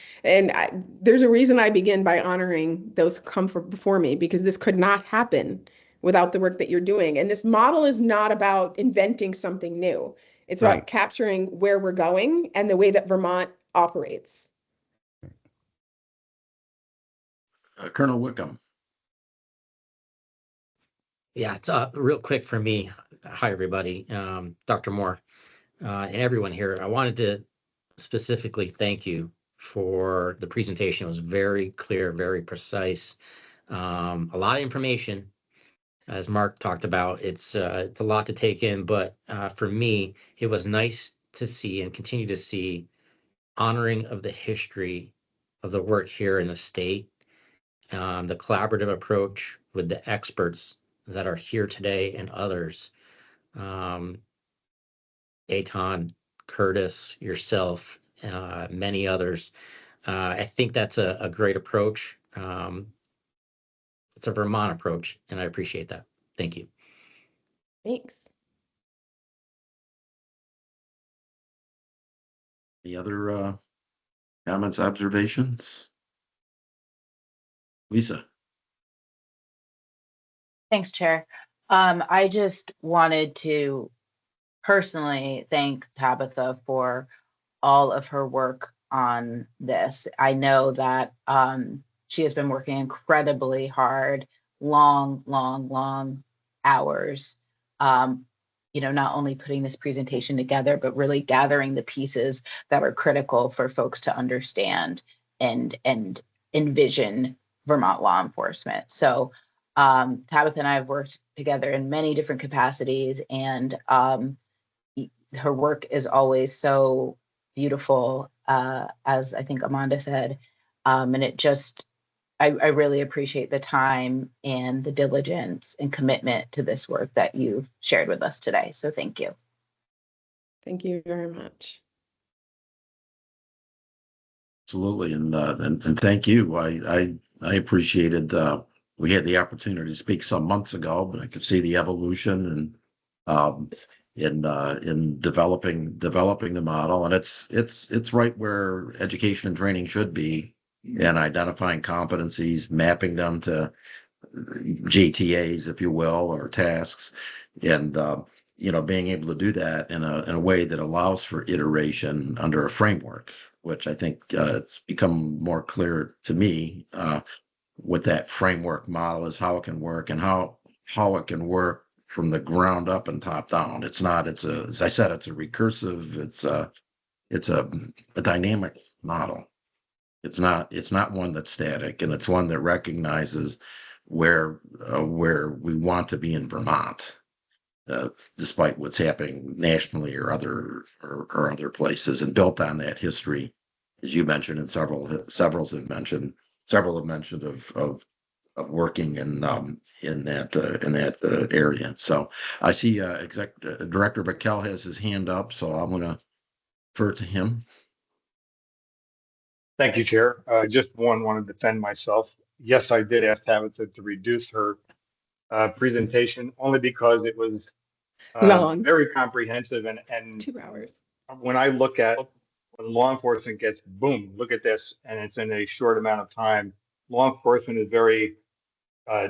there's a reason I begin by honoring those who come before me, because this could not happen without the work that you're doing. And this model is not about inventing something new. It's about capturing where we're going and the way that Vermont operates. Colonel Wickham. Yeah, it's real quick for me. Hi, everybody. Dr. Moore and everyone here. I wanted to specifically thank you for the presentation. It was very clear, very precise. A lot of information, as Mark talked about. It's a lot to take in, but for me, it was nice to see and continue to see honoring of the history of the work here in the state, the collaborative approach with the experts that are here today and others, Eitan, Curtis, yourself, many others. I think that's a great approach. It's a Vermont approach, and I appreciate that. Thank you. Thanks. Any other comments, observations? Lisa? Thanks, Chair. I just wanted to personally thank Tabitha for all of her work on this. I know that she has been working incredibly hard, long hours. Not only putting this presentation together, but really gathering the pieces that are critical for folks to understand and envision Vermont law enforcement. So Tabitha and I have worked together in many different capacities, and her work is always so beautiful, as I think Amanda said. And it just, I really appreciate the time and the diligence and commitment to this work that you've shared with us today. So thank you. Thank you very much. Absolutely, and thank you. I appreciated. We had the opportunity to speak some months ago, but I could see the evolution and in developing the model, and it's right where education and training should be, and identifying competencies, mapping them to JTAs, if you will, or tasks, and being able to do that in a way that allows for iteration under a framework, which I think it's become more clear to me what that framework model is, how it can work, and how it can work from the ground up and top down. As I said, it's a recursive, it's a dynamic model. It's not one that's static, and it's one that recognizes where we want to be in Vermont, despite what's happening nationally or other places, and built on that history, as you mentioned, and several have mentioned of working in that area. So I see Director Bakel has his hand up, so I'm going to defer to him. Thank you, Chair. Just wanted to defend myself. Yes, I did ask Tabitha to reduce her presentation only because it was Long. very comprehensive, and 2 hours. when I look at when law enforcement gets, boom, look at this, and it's in a short amount of time. Law enforcement is very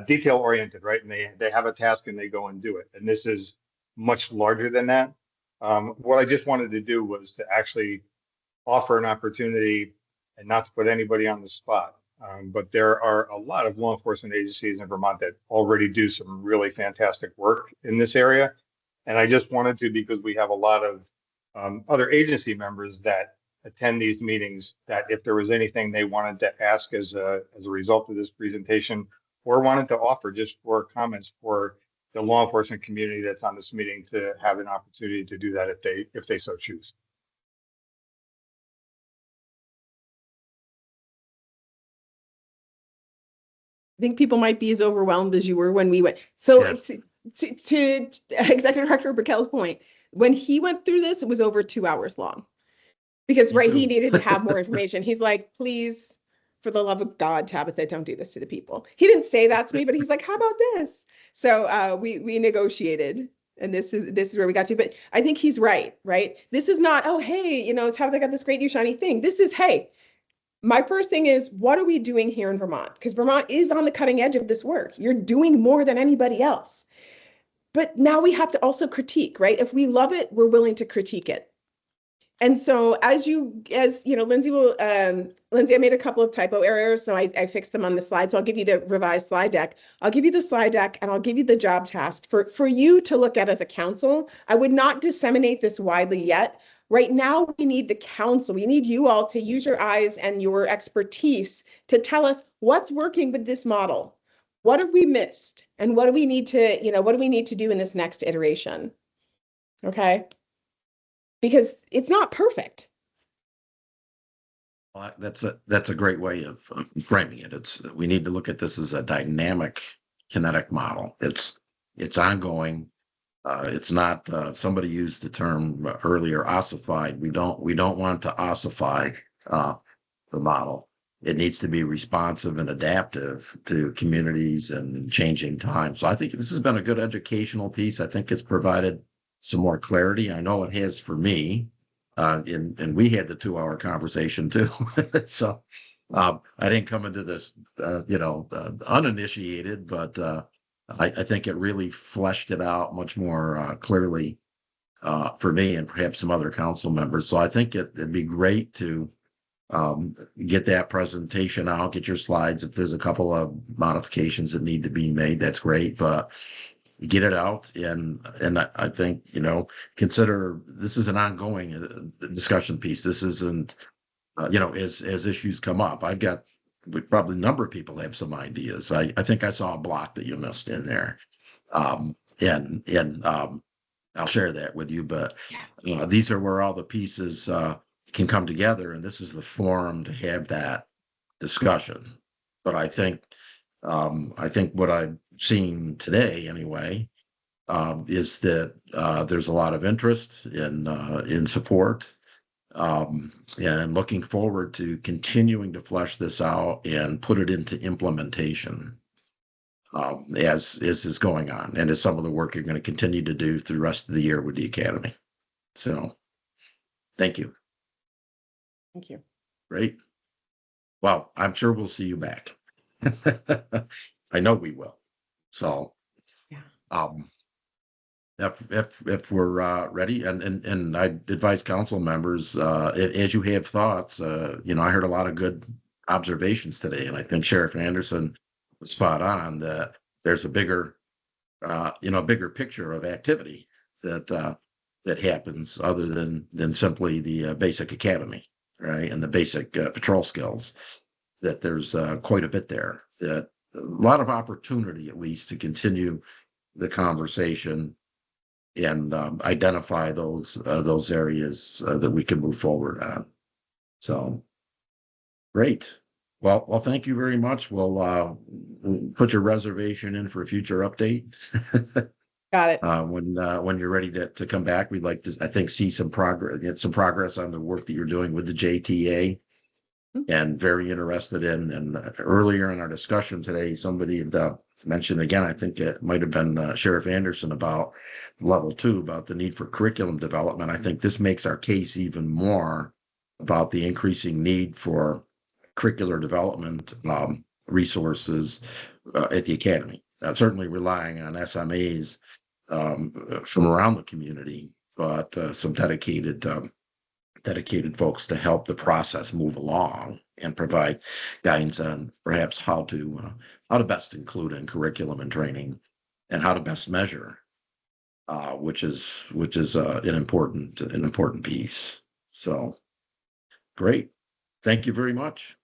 detail oriented, right? And they have a task and they go and do it. And this is much larger than that. What I just wanted to do was to actually offer an opportunity, and not to put anybody on the spot, but there are a lot of law enforcement agencies in Vermont that already do some really fantastic work in this area. And I just wanted to, because we have a lot of other agency members that attend these meetings, that if there was anything they wanted to ask as a result of this presentation, or wanted to offer just for comments for the law enforcement community that's on this meeting, to have an opportunity to do that if they so choose. I think people might be as overwhelmed as you were when we went. So Yes. to Executive Director Bakel's point, when he went through this, it was over 2 hours long. Because, right, he needed to have more information. He's like, please, for the love of God, Tabitha, don't do this to the people. He didn't say that to me, but he's like, how about this? So we negotiated, and this is where we got to. But I think he's right? This is not, oh, hey, Tabitha got this great new shiny thing. This is, hey, my first thing is, what are we doing here in Vermont? Because Vermont is on the cutting edge of this work. You're doing more than anybody else. But now we have to also critique, right? If we love it, we're willing to critique it. And so as Lindsay I made a couple of typo errors, so I fixed them on the slide. So I'll give you the revised slide deck. I'll give you the slide deck, and I'll give you the job task for you to look at as a council. I would not disseminate this widely yet. Right now, we need the council. We need you all to use your eyes and your expertise to tell us what's working with this model. What have we missed? And what do we need to do in this next iteration? Okay. Because it's not perfect. That's a great way of framing it. We need to look at this as a dynamic kinetic model. It's ongoing. It's not, somebody used the term earlier, ossified. We don't want to ossify the model. It needs to be responsive and adaptive to communities and changing times. So I think this has been a good educational piece. I think it's provided some more clarity. I know it has for me. And we had the 2-hour conversation too. So I didn't come into this, uninitiated, but I think it really fleshed it out much more clearly for me and perhaps some other council members. So I think it'd be great to get that presentation out, get your slides. If there's a couple of modifications that need to be made, that's great. But get it out, and I think, consider this is an ongoing discussion piece. This isn't, as issues come up. Probably a number of people have some ideas. I think I saw a block that you missed in there, and I'll share that with you. But these are where all the pieces can come together, and this is the forum to have that discussion. But I think what I've seen today, anyway, is that there's a lot of interest in support, and looking forward to continuing to flesh this out and put it into implementation as is going on, and as some of the work you're going to continue to do through the rest of the year with the Academy. So, thank you. Thank you. Great. Well, I'm sure we'll see you back. I know we will. So, Yeah. if we're ready, and I advise council members, as you have thoughts, I heard a lot of good observations today, and I think Sheriff Anderson was spot on that there's a bigger picture of activity that happens other than simply the basic academy, right, and the basic patrol skills. That there's quite a bit there. That a lot of opportunity, at least, to continue the conversation and identify those areas that we can move forward on. So, great. Well, thank you very much. We'll put your reservation in for a future update. Got it. When you're ready to come back, we'd like to, I think, see some progress on the work that you're doing with the JTA. And very interested in, and earlier in our discussion today, somebody had mentioned again, I think it might have been Sheriff Anderson, about level 2, about the need for curriculum development. I think this makes our case even more about the increasing need for curricular development resources at the Academy. Certainly relying on SMAs from around the community, but some dedicated folks to help the process move along and provide guidance on perhaps how to best include in curriculum and training, and how to best measure, which is an important piece. So, great. Thank you very much.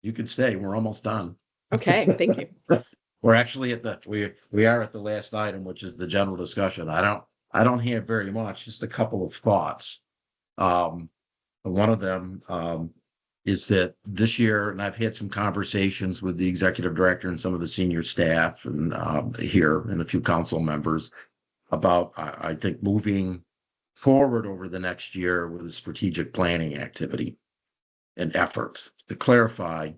You can stay. We're almost done. Okay, thank you. We're actually we are at the last item, which is the general discussion. I don't have very much, just a couple of thoughts. One of them is that this year, and I've had some conversations with the executive director and some of the senior staff and here, and a few council members about, I think, moving forward over the next year with a strategic planning activity and effort to clarify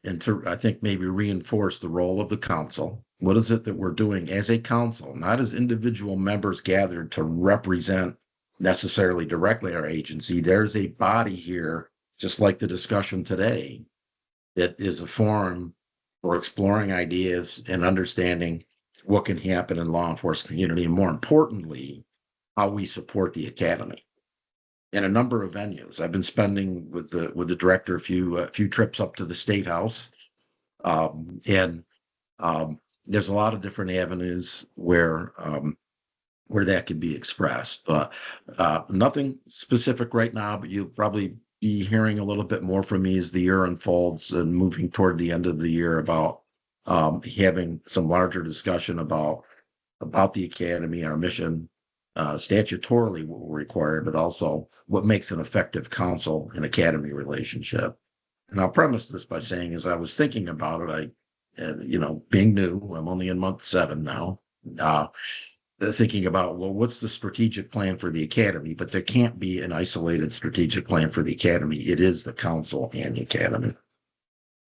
and to, I think, maybe reinforce the role of the council. What is it that we're doing as a council, not as individual members gathered to represent necessarily directly our agency? There's a body here, just like the discussion today, that is a forum for exploring ideas and understanding what can happen in law enforcement community, and more importantly, how we support the Academy in a number of venues. I've been spending with the director a few trips up to the State House, and there's a lot of different avenues where that can be expressed, but nothing specific right now. But you'll probably be hearing a little bit more from me as the year unfolds and moving toward the end of the year about having some larger discussion about the Academy, our mission, statutorily what we're required, but also what makes an effective council and academy relationship. And I'll premise this by saying, as I was thinking about it, being new, I'm only in month 7 now, thinking about, well, what's the strategic plan for the academy? But there can't be an isolated strategic plan for the academy. It is the council and the academy,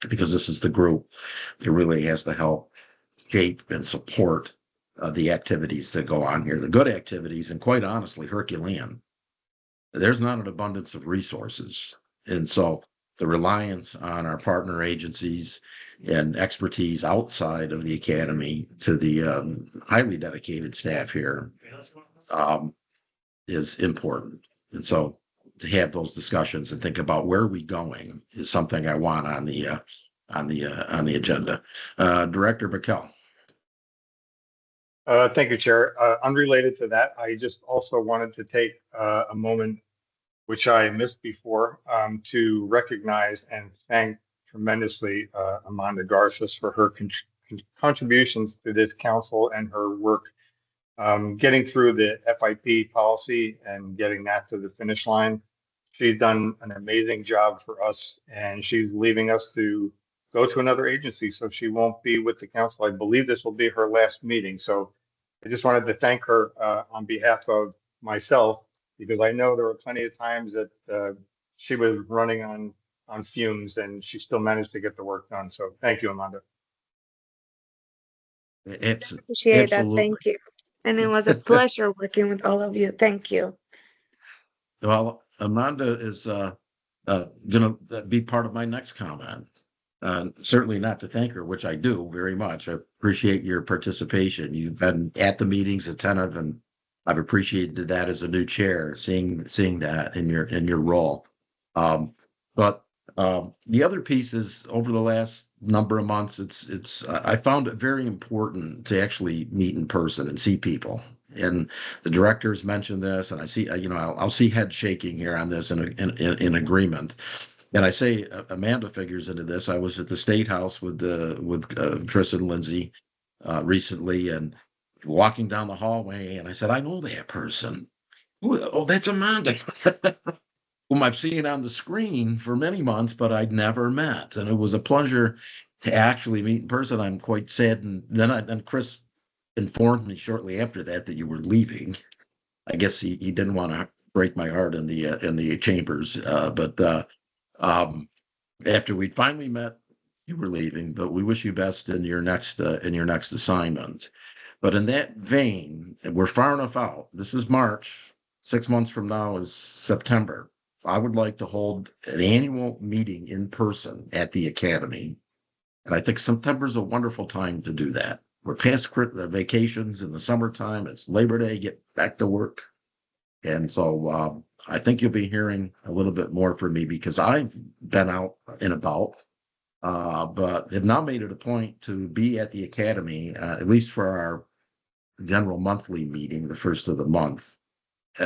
because this is the group that really has to help shape and support the activities that go on here, the good activities, and quite honestly, Herculean. There's not an abundance of resources. And so the reliance on our partner agencies and expertise outside of the academy to the highly dedicated staff here is important. And so to have those discussions and think about where are we going is something I want on the agenda. Director Bikel. Thank you, Chair. Unrelated to that, I just also wanted to take a moment, which I missed before, to recognize and thank tremendously Amanda Garces for her contributions to this council and her work getting through the FIP policy and getting that to the finish line. She's done an amazing job for us, and she's leaving us to go to another agency, so she won't be with the council. I believe this will be her last meeting. So I just wanted to thank her on behalf of myself, because I know there were plenty of times that she was running on fumes, and she still managed to get the work done. So thank you, Amanda. Appreciate that. Thank you. And it was a pleasure working with all of you. Thank you. Well, Amanda is going to be part of my next comment. Certainly not to thank her, which I do very much. I appreciate your participation. You've been at the meetings, attentive, and I've appreciated that as a new chair, seeing that in your role. But the other piece is, over the last number of months, I found it very important to actually meet in person and see people. And the directors mentioned this, and I see, I'll see head shaking here on this in agreement. And I say Amanda figures into this. I was at the State House with Tristan Lindsay recently, and walking down the hallway, and I said, I know that person. Oh, that's Amanda, whom I've seen on the screen for many months, but I'd never met. And it was a pleasure to actually meet in person. I'm quite sad. And then Chris informed me shortly after that you were leaving. I guess he didn't want to break my heart in the chambers, but after we'd finally met, you were leaving. But we wish you best in your next assignment. But in that vein, we're far enough out. This is March. 6 months from now is September. I would like to hold an annual meeting in person at the academy. And I think September is a wonderful time to do that. We're past the vacations in the summertime. It's Labor Day, get back to work. And so I think you'll be hearing a little bit more from me, because I've been out and about, but have now made it a point to be at the academy, at least for our general monthly meeting, the first of the month,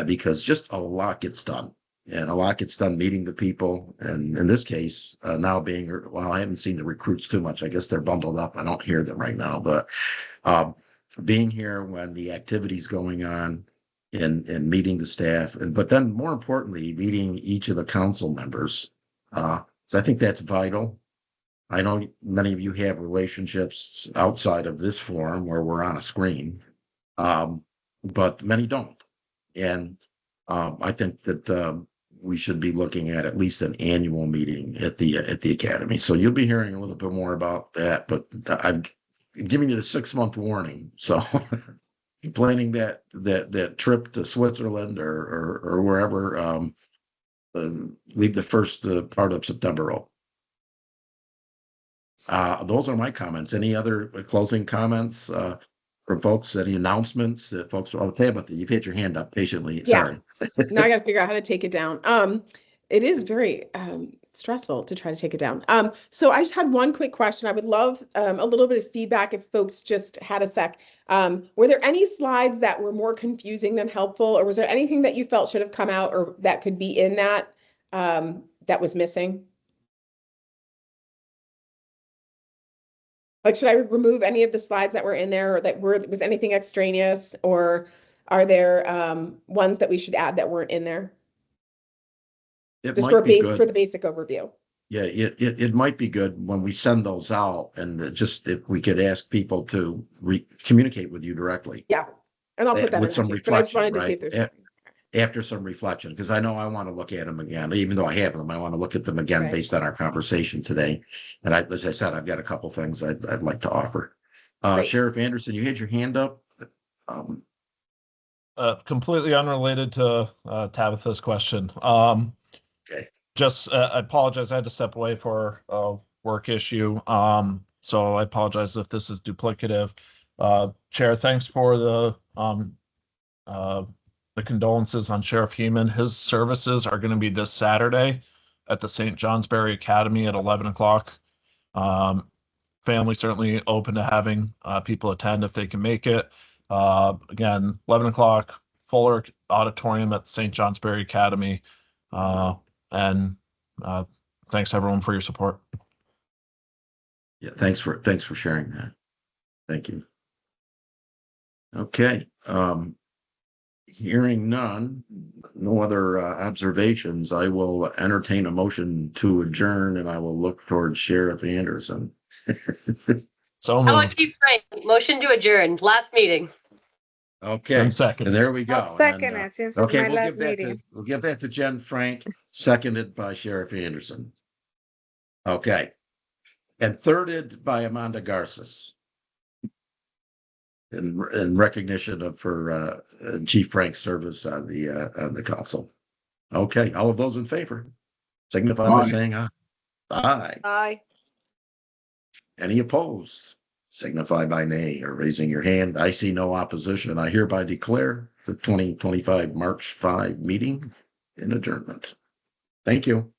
because just a lot gets done. And a lot gets done meeting the people. And in this case, now I haven't seen the recruits too much. I guess they're bundled up. I don't hear them right now. But being here when the activity's going on and meeting the staff, but then more importantly, meeting each of the council members. So I think that's vital. I know many of you have relationships outside of this forum where we're on a screen, but many don't. And I think that we should be looking at least an annual meeting at the academy. So you'll be hearing a little bit more about that, but I'm giving you the 6-month warning. So planning that trip to Switzerland or wherever, leave the first part of September open. Those are my comments. Any other closing comments from folks? Any announcements that folks? Oh, Tabitha, you've had your hand up patiently. Yeah. Sorry. Now I got to figure out how to take it down. It is very stressful to try to take it down. So I just had one quick question. I would love a little bit of feedback if folks just had a sec. Were there any slides that were more confusing than helpful, or was there anything that you felt should have come out or that could be in that that was missing? Like, should I remove any of the slides that were in there, or was anything extraneous, or Are there ones that we should add that weren't in there? It Just might be for good. the basic overview. Yeah, it might be good when we send those out and just if we could ask people to communicate with you directly. Yeah, and I'll put that in With there some too, but I just reflection, wanted to see right? if there's something. After some reflection, because I know I want to look at them again, even though I have them, I want to look at them again Right. based on our conversation today. And as I said, I've got a couple things I'd like to offer. Great. Sheriff Anderson, you had your hand up. Completely unrelated to Tabitha's question. Okay. Just I apologize. I had to step away for a work issue. So I apologize if this is duplicative. Chair, thanks for the condolences on Sheriff Heeman. His services are going to be this Saturday at the St. Johnsbury Academy at 11 o'clock. Family certainly open to having people attend if they can make it. Again, 11 o'clock, Fuller Auditorium at the St. Johnsbury Academy. And thanks everyone for your support. Yeah, thanks for sharing that. Thank you. Okay. Hearing none, no other observations, I will entertain a motion to adjourn and I will look towards Sheriff Anderson. So How about moved. Chief Frank? Motion to adjourn. Last meeting. Okay, And second. and there we go. I'll second And, it since it's okay, my we'll last give that meeting. we'll give that to Jen Frank, seconded by Sheriff Anderson. Okay. And thirded by Amanda Garces. In recognition of her Chief Frank's service on the council. Okay, all of those in favor, signify by saying aye. Aye. Aye. Any opposed? Signify by nay or raising your hand. I see no opposition. I hereby declare the 2025 March 5 meeting in adjournment. Thank you.